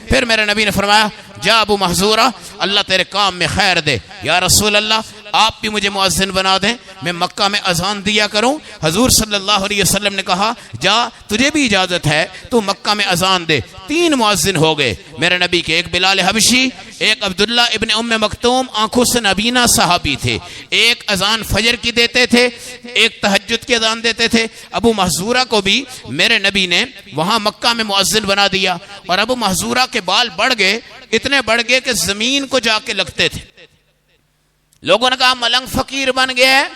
پھر میرے نبی نے فرمایا جا ابو محذورہ، اللہ تیرے کام میں خیر دے. یا رسول اللہ آپ بھی مجھے مؤذن بنا دیں، میں مکہ میں اذان دیا کروں. حضور صلی اللہ علیہ وسلم نے کہا جا تجھے بھی اجازت ہے، تو مکہ میں اذان دے. 3 مؤذن ہو گئے میرے نبی کے، ایک بلال حبشی، ایک عبداللہ ابن ام مکتوم آنکھوں سے نبینا صحابی تھے، ایک اذان فجر کی دیتے تھے، ایک تہجد کی اذان دیتے تھے. ابو محذورہ کو بھی میرے نبی نے وہاں مکہ میں مؤذن بنا دیا. اور ابو محذورہ کے بال بڑھ گئے، اتنے بڑھ گئے کہ زمین کو جا کے لگتے تھے. لوگوں نے کہا ملنگ فقیر بن گیا ہے.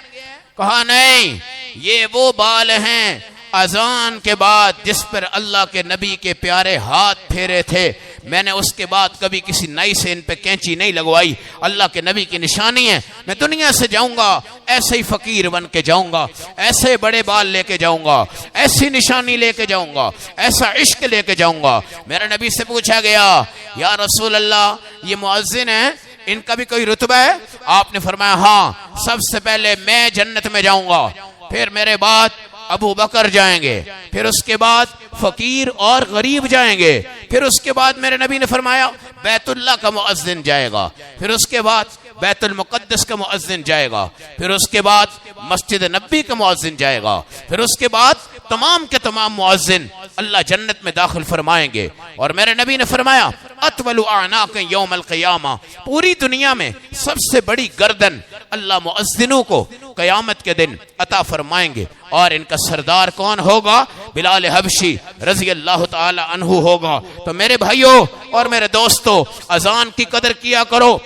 کہا نہیں، یہ وہ بال ہیں اذان کے بعد جس پر اللہ کے نبی کے پیارے ہاتھ پھیرے تھے. میں نے اس کے بعد کبھی کسی نئی سے ان پہ کینچی نہیں لگوائی. اللہ کے نبی کی نشانی ہے. میں دنیا سے جاؤں گا ایسے ہی فقیر بن کے جاؤں گا، ایسے بڑے بال لے کے جاؤں گا، ایسی نشانی لے کے جاؤں گا، ایسا عشق لے کے جاؤں گا. میرے نبی سے پوچھا گیا یا رسول اللہ یہ مؤذن ہیں، ان کا بھی کوئی رتبہ ہے؟ آپ نے فرمایا ہاں، سب سے پہلے میں جنت میں جاؤں گا، پھر میرے بعد ابو بکر جائیں گے، پھر اس کے بعد فقیر اور غریب جائیں گے، پھر اس کے بعد میرے نبی نے فرمایا بیت اللہ کا مؤذن جائے گا، پھر اس کے بعد بیت المقدس کا مؤذن جائے گا، پھر اس کے بعد مسجد نبی کا مؤذن جائے گا، پھر اس کے بعد تمام کے تمام مؤذن اللہ جنت میں داخل فرمائیں گے. اور میرے نبی نے فرمایا اطول اعناق یوم القیامہ، پوری دنیا میں سب سے بڑی گردن اللہ مؤذنوں کو قیامت کے دن عطا فرمائیں گے. اور ان کا سردار کون ہوگا؟ بلال حبشی رضی اللہ تعالی عنہ ہوگا. تو میرے بھائیوں اور میرے دوستوں، اذان کی قدر کیا کرو،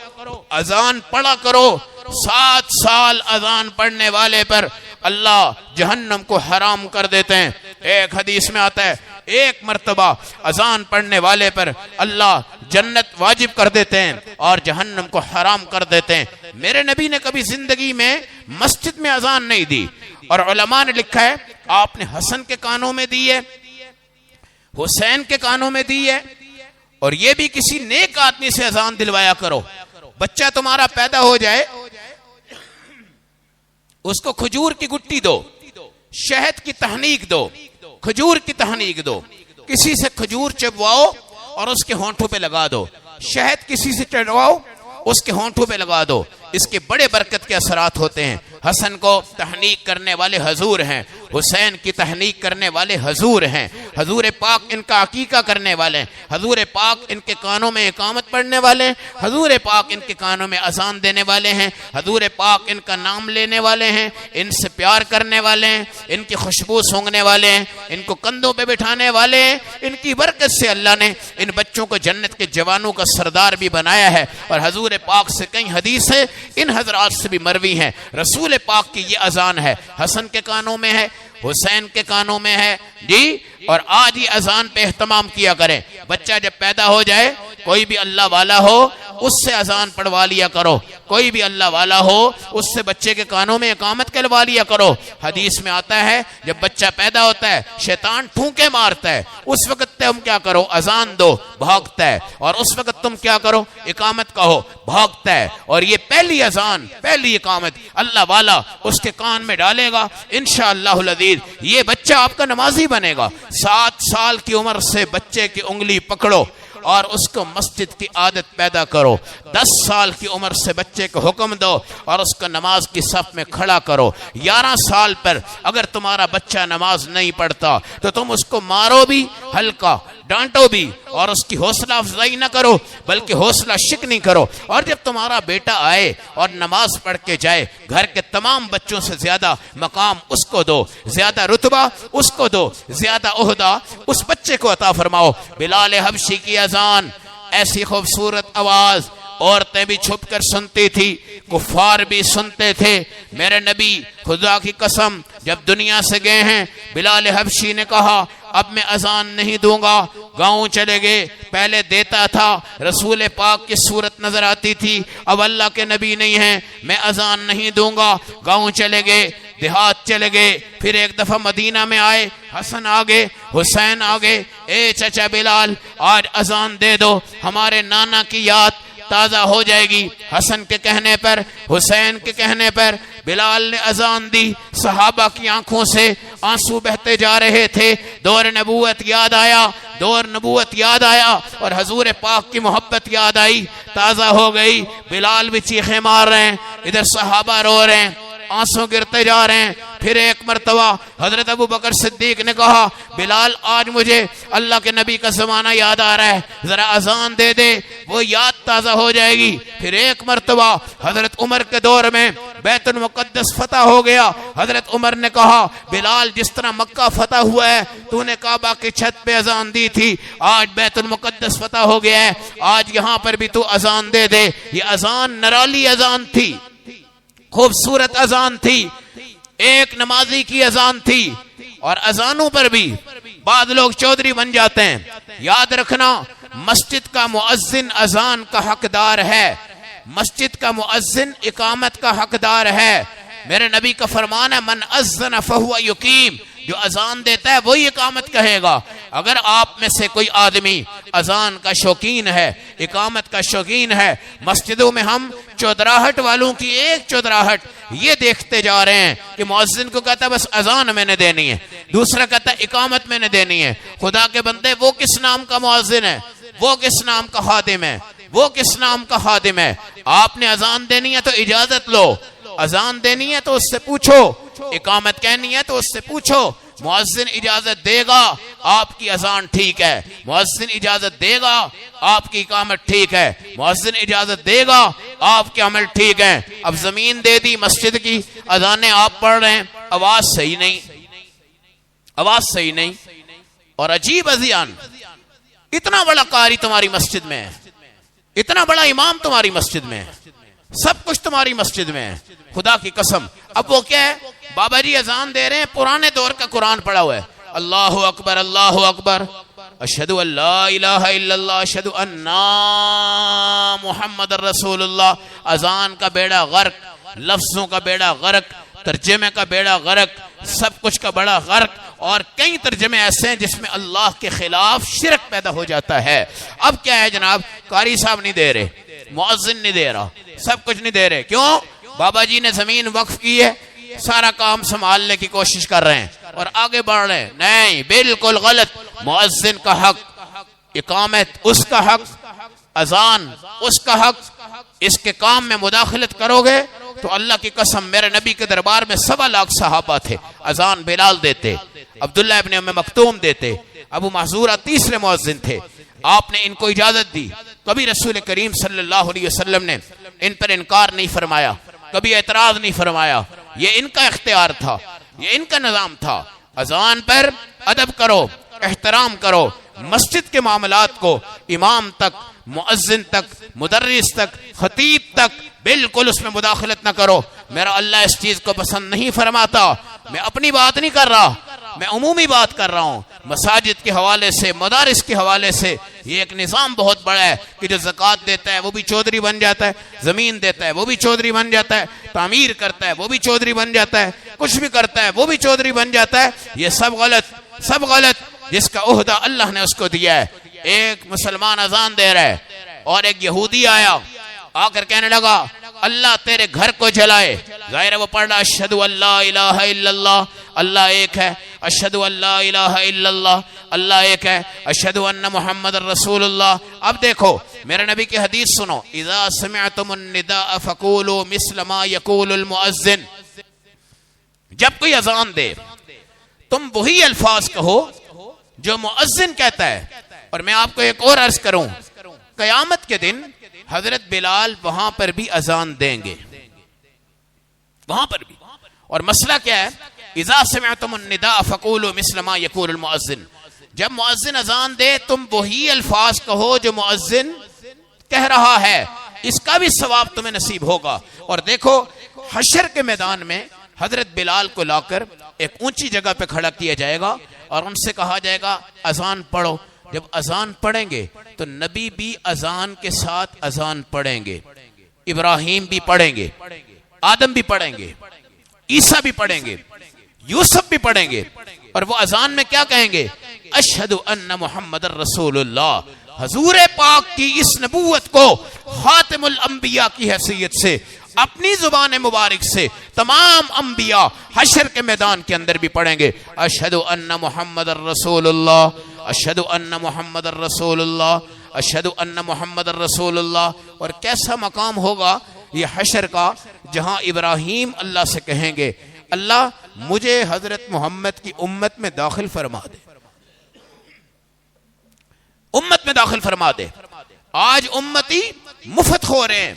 اذان پڑھا کرو. 7 سال اذان پڑھنے والے پر اللہ جہنم کو حرام کر دیتے ہیں. ایک حدیث میں آتا ہے 1 مرتبہ اذان پڑھنے والے پر اللہ جنت واجب کر دیتے ہیں اور جہنم کو حرام کر دیتے ہیں. میرے نبی نے کبھی زندگی میں مسجد میں اذان نہیں دی. اور علماء نے لکھا ہے آپ نے حسن کے کانوں میں دی ہے، حسین کے کانوں میں دی ہے. اور یہ بھی کسی نیک آدمی سے اذان دلوایا کرو. بچہ تمہارا پیدا ہو جائے، اس کو کھجور کی گٹی دو، شہد کی تحنیک دو، کھجور کی تحنیک دو، کسی سے کھجور چبواؤ اور اس کے ہونٹوں پہ لگا دو، شہد کسی سے چڑھواؤ اس کے ہونٹوں پہ لگا دو. اس کے بڑے برکت کے اثرات ہوتے ہیں. حسن کو تحنیک کرنے والے حضور ہیں، حسین کی تحنیک کرنے والے حضور ہیں، حضور پاک ان کا عقیقہ کرنے والے ہیں، حضور پاک ان کے کانوں میں اقامت پڑھنے والے ہیں، حضور پاک ان کے کانوں میں اذان دینے والے ہیں، حضور پاک ان کا نام لینے والے ہیں، ان سے پیار کرنے والے ہیں، ان کی خوشبو سونگنے والے ہیں، ان کو کندھوں پہ بٹھانے والے ہیں. ان کی برکت سے اللہ نے ان بچوں کو جنت کے جوانوں کا سردار بھی بنایا ہے. اور حضور پاک سے کئی حدیث ہے ان حضرات سے بھی مروی ہیں. رسول پاک کی یہ اذان ہے، حسن کے کانوں میں ہے، حسین کے کانوں میں ہے جی. اور آج ہی اذان پہ اہتمام کیا کریں. بچہ جب پیدا ہو جائے، کوئی بھی اللہ والا ہو اس سے اذان پڑھوا لیا کرو، کوئی بھی اللہ والا ہو اس سے بچے کے کانوں میں اقامت کروا لیا کرو. حدیث میں آتا ہے جب بچہ پیدا ہوتا ہے شیطان ٹھونکے مارتا ہے، اس وقت تم کیا کرو؟ اذان دو، بھاگتا ہے. اور اس وقت تم کیا کرو؟ اقامت کہو، بھاگتا ہے. اور یہ پہلی اذان، پہلی اقامت اللہ والا اس کے کان میں ڈالے گا انشاءاللہ العزیز، یہ بچہ آپ کا نمازی بنے گا. 7 سال کی عمر سے بچے کی انگلی پکڑو اور اس کو مسجد کی عادت پیدا کرو. 10 سال کی عمر سے بچے کو حکم دو اور اس کو نماز کی صف میں کھڑا کرو. 11 سال پر اگر تمہارا بچہ نماز نہیں پڑھتا تو تم اس کو مارو بھی ہلکا، ڈانٹو بھی، اور اس کی حوصلہ افزائی نہ کرو بلکہ حوصلہ شکنی کرو. اور جب تمہارا بیٹا آئے اور نماز پڑھ کے جائے، گھر کے تمام بچوں سے زیادہ مقام اس کو دو، زیادہ رتبہ اس کو دو، زیادہ عہدہ اس بچے کو عطا فرماؤ. بلال حبشی کی اذان، ایسی خوبصورت آواز، عورتیں بھی چھپ کر سنتی تھی، کفار بھی سنتے تھے. میرے نبی خدا کی قسم جب دنیا سے گئے ہیں، بلال حبشی نے کہا اب میں اذان نہیں دوں گا. گاؤں چلے گئے، پہلے دیتا تھا، رسول پاک کی صورت نظر آتی تھی، اب اللہ کے نبی نہیں ہیں، میں اذان نہیں دوں گا. گاؤں چلے گئے، دیہات چلے گئے، پھر ایک دفعہ مدینہ میں آئے، حسن آگے حسین آگے، اے چچا بلال آج اذان دے دو، ہمارے نانا کی یاد تازہ ہو جائے گی۔ حسن کے کہنے پر، حسین کے کہنے پر بلال نے اذان دی۔ صحابہ کی آنکھوں سے آنسو بہتے جا رہے تھے۔ دور نبوت یاد آیا، دور نبوت یاد آیا، اور حضور پاک کی محبت یاد آئی، تازہ ہو گئی۔ بلال بھی چیخیں مار رہے ہیں، ادھر صحابہ رو رہے ہیں، آنسو گرتے جا رہے ہیں۔ پھر ایک مرتبہ حضرت ابو بکر صدیق نے کہا، بلال آج مجھے اللہ کے نبی کا زمانہ یاد آ رہا ہے، ذرا اذان دے دے، وہ یاد تازہ ہو جائے گی۔ پھر ایک مرتبہ حضرت عمر کے دور میں بیت المقدس فتح ہو گیا۔ حضرت عمر نے کہا، بلال جس طرح مکہ فتح ہوا ہے، تو نے کعبہ کی چھت پہ اذان دی تھی، آج بیت المقدس فتح ہو گیا ہے، آج یہاں پر بھی تو اذان دے دے۔ یہ اذان نرالی اذان تھی، خوبصورت اذان تھی، ایک نمازی کی اذان تھی۔ اور اذانوں پر بھی بعض لوگ چودھری بن جاتے ہیں۔ یاد رکھنا، مسجد کا مؤذن اذان کا حقدار ہے، مسجد کا مؤذن اقامت کا حقدار ہے۔ میرے نبی کا فرمان ہے، من اذن فہو یقیم، جو اذان دیتا ہے وہی اقامت کہے گا۔ اگر آپ میں سے کوئی آدمی اذان کا شوقین ہے، اقامت کا شوقین ہے، مسجدوں میں ہم چودراہٹ والوں کی ایک چودراہٹ یہ دیکھتے جا رہے ہیں کہ مؤذن کو کہتا ہے بس اذان میں نے دینی ہے، دوسرا کہتا ہے اقامت میں نے دینی ہے۔ خدا کے بندے، وہ کس نام کا مؤذن ہے؟ وہ کس نام کا خادم ہے؟ وہ کس نام کا خادم ہے؟ آپ نے اذان دینی ہے تو اجازت لو، اذان دینی ہے تو اس سے پوچھو، اقامت کہنی ہے تو اس سے پوچھو۔ مؤذن اجازت دے گا آپ کی اذان ٹھیک ہے، مؤذن اجازت دے گا آپ کی اقامت ٹھیک ہے، مؤذن اجازت دے گا آپ کے عمل ٹھیک ہے۔ اب زمین دے دی مسجد کی، اذانیں آپ پڑھ رہے ہیں، آواز صحیح نہیں، آواز صحیح نہیں، اور عجیب اذان، اتنا بڑا قاری تمہاری مسجد میں ہے، اتنا بڑا امام تمہاری مسجد میں ہے، سب کچھ تمہاری مسجد میں ہے، خدا کی قسم۔ اب وہ کیا ہے؟ بابا جی اذان دے رہے ہیں، پرانے دور کا قرآن پڑھا ہوا ہے، اللہ اکبر اللہ اکبر، اشہد ان لا الہ الا اللہ، اشہد ان محمد رسول اللہ۔ اذان کا بیڑا غرق، لفظوں کا بیڑا غرق، ترجمے کا بیڑا غرق، سب کچھ کا بڑا غرق، اور کئی ترجمے ایسے ہیں جس میں اللہ کے خلاف شرک پیدا ہو جاتا ہے۔ اب کیا ہے جناب؟ قاری صاحب نہیں دے رہے، مؤذن نہیں دے رہا، سب کچھ نہیں دے رہے، کیوں؟ بابا جی نے زمین وقف کی ہے، سارا کام سنبھالنے کی کوشش کر رہے ہیں اور آگے بڑھ رہے ہیں۔ نہیں، بالکل غلط۔ مؤذن کا حق، اقامت اس کا حق، اذان اس کا حق۔ اس کے کام میں مداخلت کرو گے تو اللہ کی قسم، میرے نبی کے دربار میں 1.25 لاکھ صحابہ تھے، اذان بلال دیتے، عبداللہ ابن ام مکتوم دیتے، ابو محذورہ تیسرے مؤذن تھے۔ آپ نے ان کو اجازت دی، کبھی رسول کریم صلی اللہ علیہ وسلم نے ان پر انکار نہیں فرمایا، کبھی اعتراض نہیں فرمایا۔ یہ ان کا اختیار تھا، یہ ان کا نظام تھا۔ اذان پر ادب کرو، احترام کرو، مسجد کے معاملات کو امام تک، مؤذن تک، مدرس تک، خطیب تک بالکل اس میں مداخلت نہ کرو۔ میرا اللہ اس چیز کو پسند نہیں فرماتا۔ میں اپنی بات نہیں کر رہا، میں عمومی بات کر رہا ہوں۔ مساجد کے حوالے سے، مدارس کے حوالے سے یہ ایک نظام بہت بڑا ہے کہ جو زکوٰۃ دیتا ہے وہ بھی چودھری بن جاتا ہے، زمین دیتا ہے وہ بھی چودھری بن جاتا ہے، تعمیر کرتا ہے وہ بھی چودھری بن جاتا ہے، کچھ بھی کرتا ہے وہ بھی چودھری بن جاتا ہے۔ یہ سب غلط، سب غلط۔ جس کا عہدہ اللہ نے اس کو دیا ہے۔ ایک مسلمان اذان دے رہا ہے اور ایک یہودی آیا، آ کر کہنے لگا اللہ تیرے گھر کو جلائے۔ ظاہر ہے وہ پڑھ رہا اشہد ان لا الہ الا اللہ، اللہ ایک ہے، اشہد ان لا الہ الا اللہ، اللہ ایک ہے، اشہد ان محمد رسول اللہ۔ اب دیکھو میرے نبی کی حدیث سنو، اذا سمعتم النداء فقولوا مثل ما يقول المؤذن۔ جب کوئی اذان دے تم وہی الفاظ کہو جو مؤذن کہتا ہے۔ اور میں آپ کو ایک اور عرض کروں، قیامت کے دن حضرت بلال وہاں پر بھی اذان دیں گے، وہاں پر بھی۔ اور مسئلہ کیا ہے؟ اذا سمعتم النداء فقولوا مثل ما يقول المؤذن۔ جب مؤذن اذان دے تم وہی الفاظ کہو جو مؤذن کہہ رہا ہے، اس کا بھی ثواب تمہیں نصیب ہوگا۔ اور دیکھو حشر کے میدان میں حضرت بلال کو لا کر ایک اونچی جگہ پہ کھڑا کیا جائے گا اور ان سے کہا جائے گا اذان پڑھو۔ جب اذان پڑھیں گے تو نبی بھی اذان کے ساتھ اذان پڑھیں گے، ابراہیم بھی پڑھیں گے، آدم بھی پڑھیں گے، عیسیٰ بھی پڑھیں گے، یوسف بھی پڑھیں گے۔ اور وہ اذان میں کیا کہیں گے؟ اشہد ان محمد الرسول اللہ، حضور پاک کی اس نبوت کو خاتم الانبیاء کی حیثیت سے اپنی زبان مبارک سے تمام انبیاء حشر کے میدان کے اندر بھی پڑھیں گے، اشہد ان محمد الرسول اللہ، اشہد ان محمد الرسول اللہ، اشہد ان محمد الرسول اللہ۔ اور کیسا مقام ہوگا یہ حشر کا، جہاں ابراہیم اللہ سے کہیں گے اللہ مجھے حضرت محمد کی امت میں داخل فرما دے، امت میں داخل فرما دے۔ آج امتی مفت خو رہے ہیں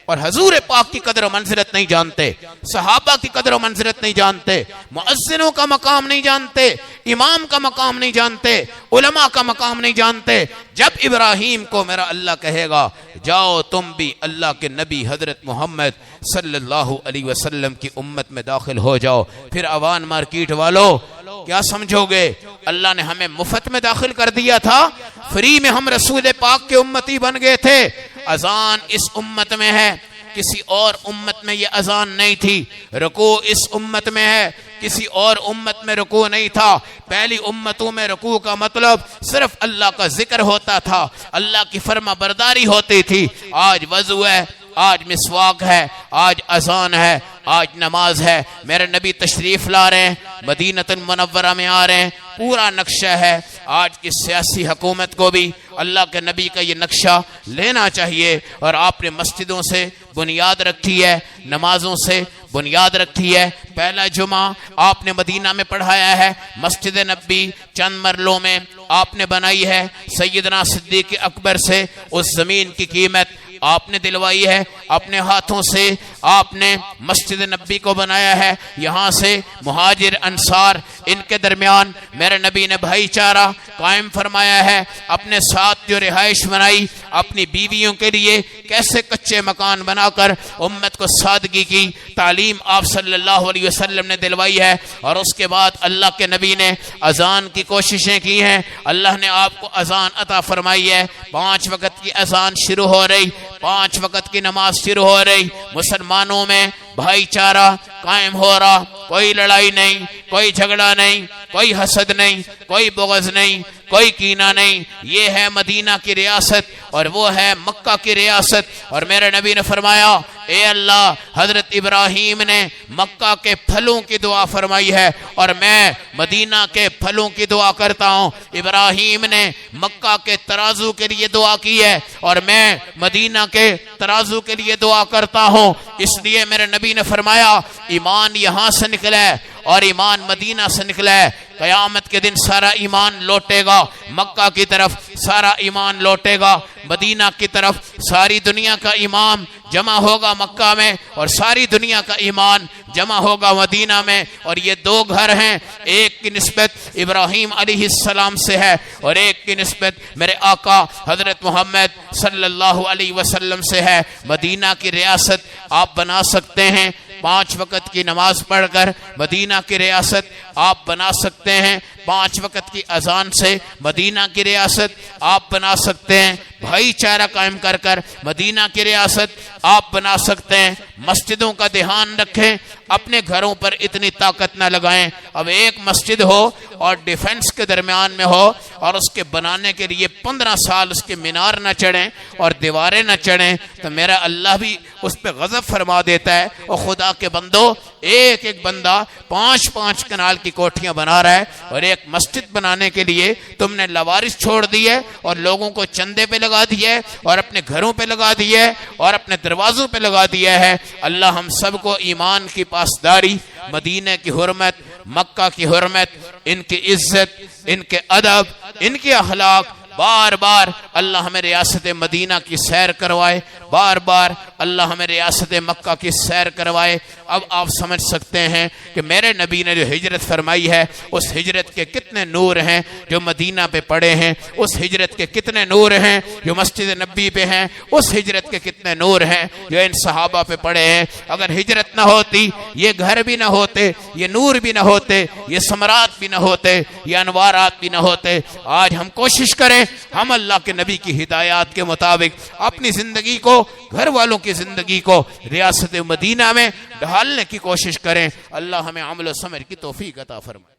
اور حضور پاک کی قدر و منزلت نہیں جانتے، صحابہ کی قدر و منزلت نہیں جانتے، مؤذنوں کا مقام نہیں جانتے، امام کا مقام نہیں جانتے، علماء کا مقام نہیں جانتے۔ جب ابراہیم کو میرا اللہ کہے گا جاؤ تم بھی اللہ کے نبی حضرت محمد صلی اللہ علیہ وسلم کی امت میں داخل ہو جاؤ، پھر عوان مارکیٹ والو کیا سمجھو گے؟ اللہ نے ہمیں مفت میں داخل کر دیا تھا، فری میں ہم رسول پاک کے امتی بن گئے تھے۔ اذان اس امت میں ہے، کسی اور امت میں یہ اذان نہیں تھی۔ رکوع اس امت میں ہے، کسی اور امت میں رکوع نہیں تھا۔ پہلی امتوں میں رکوع کا مطلب صرف اللہ کا ذکر ہوتا تھا، اللہ کی فرما برداری ہوتی تھی۔ آج وضو ہے، آج مسواک ہے، آج اذان ہے، آج نماز ہے۔ میرے نبی تشریف لا رہے ہیں، مدینہ المنورہ میں آ رہے ہیں، پورا نقشہ ہے۔ آج کی سیاسی حکومت کو بھی اللہ کے نبی کا یہ نقشہ لینا چاہیے، اور آپ نے مسجدوں سے بنیاد رکھی ہے، نمازوں سے بنیاد رکھی ہے۔ پہلا جمعہ آپ نے مدینہ میں پڑھایا ہے، مسجد نبی چند مرلوں میں آپ نے بنائی ہے، سیدنا صدیق اکبر سے اس زمین کی قیمت آپ نے دلوائی ہے، اپنے ہاتھوں سے آپ نے مسجد نبی کو بنایا ہے۔ یہاں سے مہاجر انصار ان کے درمیان میرے نبی نے بھائی چارہ قائم فرمایا ہے، اپنے ساتھ جو رہائش بنائی، اپنی بیویوں کے لیے کیسے کچے مکان بنا کر امت کو سادگی کی تعلیم آپ صلی اللہ علیہ وسلم نے دلوائی ہے۔ اور اس کے بعد اللہ کے نبی نے اذان کی کوششیں کی ہیں، اللہ نے آپ کو اذان عطا فرمائی ہے، 5 وقت کی اذان شروع ہو رہی، 5 وقت کی نماز شروع ہو رہی، مسلمانوں میں بھائی چارہ قائم ہو رہا، کوئی لڑائی نہیں، کوئی جھگڑا نہیں، کوئی حسد نہیں، کوئی بغض نہیں، کوئی کینہ نہیں۔ یہ ہے مدینہ کی ریاست اور وہ ہے مکہ کی ریاست۔ اور میرے نبی نے فرمایا اے اللہ، حضرت ابراہیم نے مکہ کے پھلوں کی دعا فرمائی ہے اور میں مدینہ کے پھلوں کی دعا کرتا ہوں۔ ابراہیم نے مکہ کے ترازو کے لیے دعا کی ہے اور میں مدینہ کے ترازو کے لیے دعا کرتا ہوں۔ اس لیے میرے نبی نے فرمایا ایمان یہاں سے نکلا ہے اور ایمان مدینہ سے نکلا ہے، قیامت کے دن سارا ایمان لوٹے گا مکہ کی طرف، سارا ایمان لوٹے گا مدینہ کی طرف، ساری دنیا کا ایمان جمع ہوگا مکہ میں اور ساری دنیا کا ایمان جمع ہوگا مدینہ میں۔ اور یہ 2 گھر ہیں، ایک کی نسبت ابراہیم علیہ السلام سے ہے اور ایک کی نسبت میرے آقا حضرت محمد صلی اللہ علیہ وسلم سے ہے۔ مدینہ کی ریاست آپ بنا سکتے ہیں، 5 وقت کی نماز پڑھ کر مدینہ کی ریاست آپ بنا سکتے ہیں، 5 وقت کی اذان سے مدینہ کی ریاست آپ بنا سکتے ہیں، بھائی چارہ قائم کر کر مدینہ کی ریاست آپ بنا سکتے ہیں۔ مسجدوں کا دھیان رکھیں، اپنے گھروں پر اتنی طاقت نہ لگائیں۔ اب ایک مسجد ہو اور ڈیفنس کے درمیان میں ہو اور اس کے بنانے کے لیے 15 سال اس کے مینار نہ چڑھیں اور دیواریں نہ چڑھیں تو میرا اللہ بھی اس پہ غضب فرما دیتا ہے۔ اور خدا کے بندو، ایک ایک بندہ 5-5 کنال کی کوٹھیاں بنا رہا ہے اور ایک مسجد بنانے کے لیے تم نے لوارث چھوڑ دی ہے اور لوگوں کو چندے پہ لگا دیا ہے اور اپنے گھروں پہ لگا دیا ہے اور اپنے دروازوں پہ لگا دیا ہے۔ اللہ ہم سب کو ایمان کی پاسداری، مدینہ کی حرمت، مکہ کی حرمت، ان کی عزت، ان کے ادب، ان کے اخلاق، بار بار اللہ ہمیں ریاست مدینہ کی سیر کروائے، بار بار اللہ ہمیں ریاست مکہ کی سیر کروائے۔ اب آپ سمجھ سکتے ہیں کہ میرے نبی نے جو ہجرت فرمائی ہے اس ہجرت کے کتنے نور ہیں جو مدینہ پہ پڑے ہیں، اس ہجرت کے کتنے نور ہیں جو مسجد نبی پہ ہیں، اس ہجرت کے کتنے نور ہیں جو ان صحابہ پہ پڑے ہیں۔ اگر ہجرت نہ ہوتی یہ گھر بھی نہ ہوتے، یہ نور بھی نہ ہوتے، یہ ثمرات بھی نہ ہوتے، یہ انوارات بھی نہ ہوتے۔ آج ہم کوشش کریں ہم اللہ کے نبی کی ہدایات کے مطابق اپنی زندگی کو، گھر والوں کی زندگی کو ریاست مدینہ میں ڈھالنے کی کوشش کریں۔ اللہ ہمیں عمل و سمجھ کی توفیق عطا فرمائے۔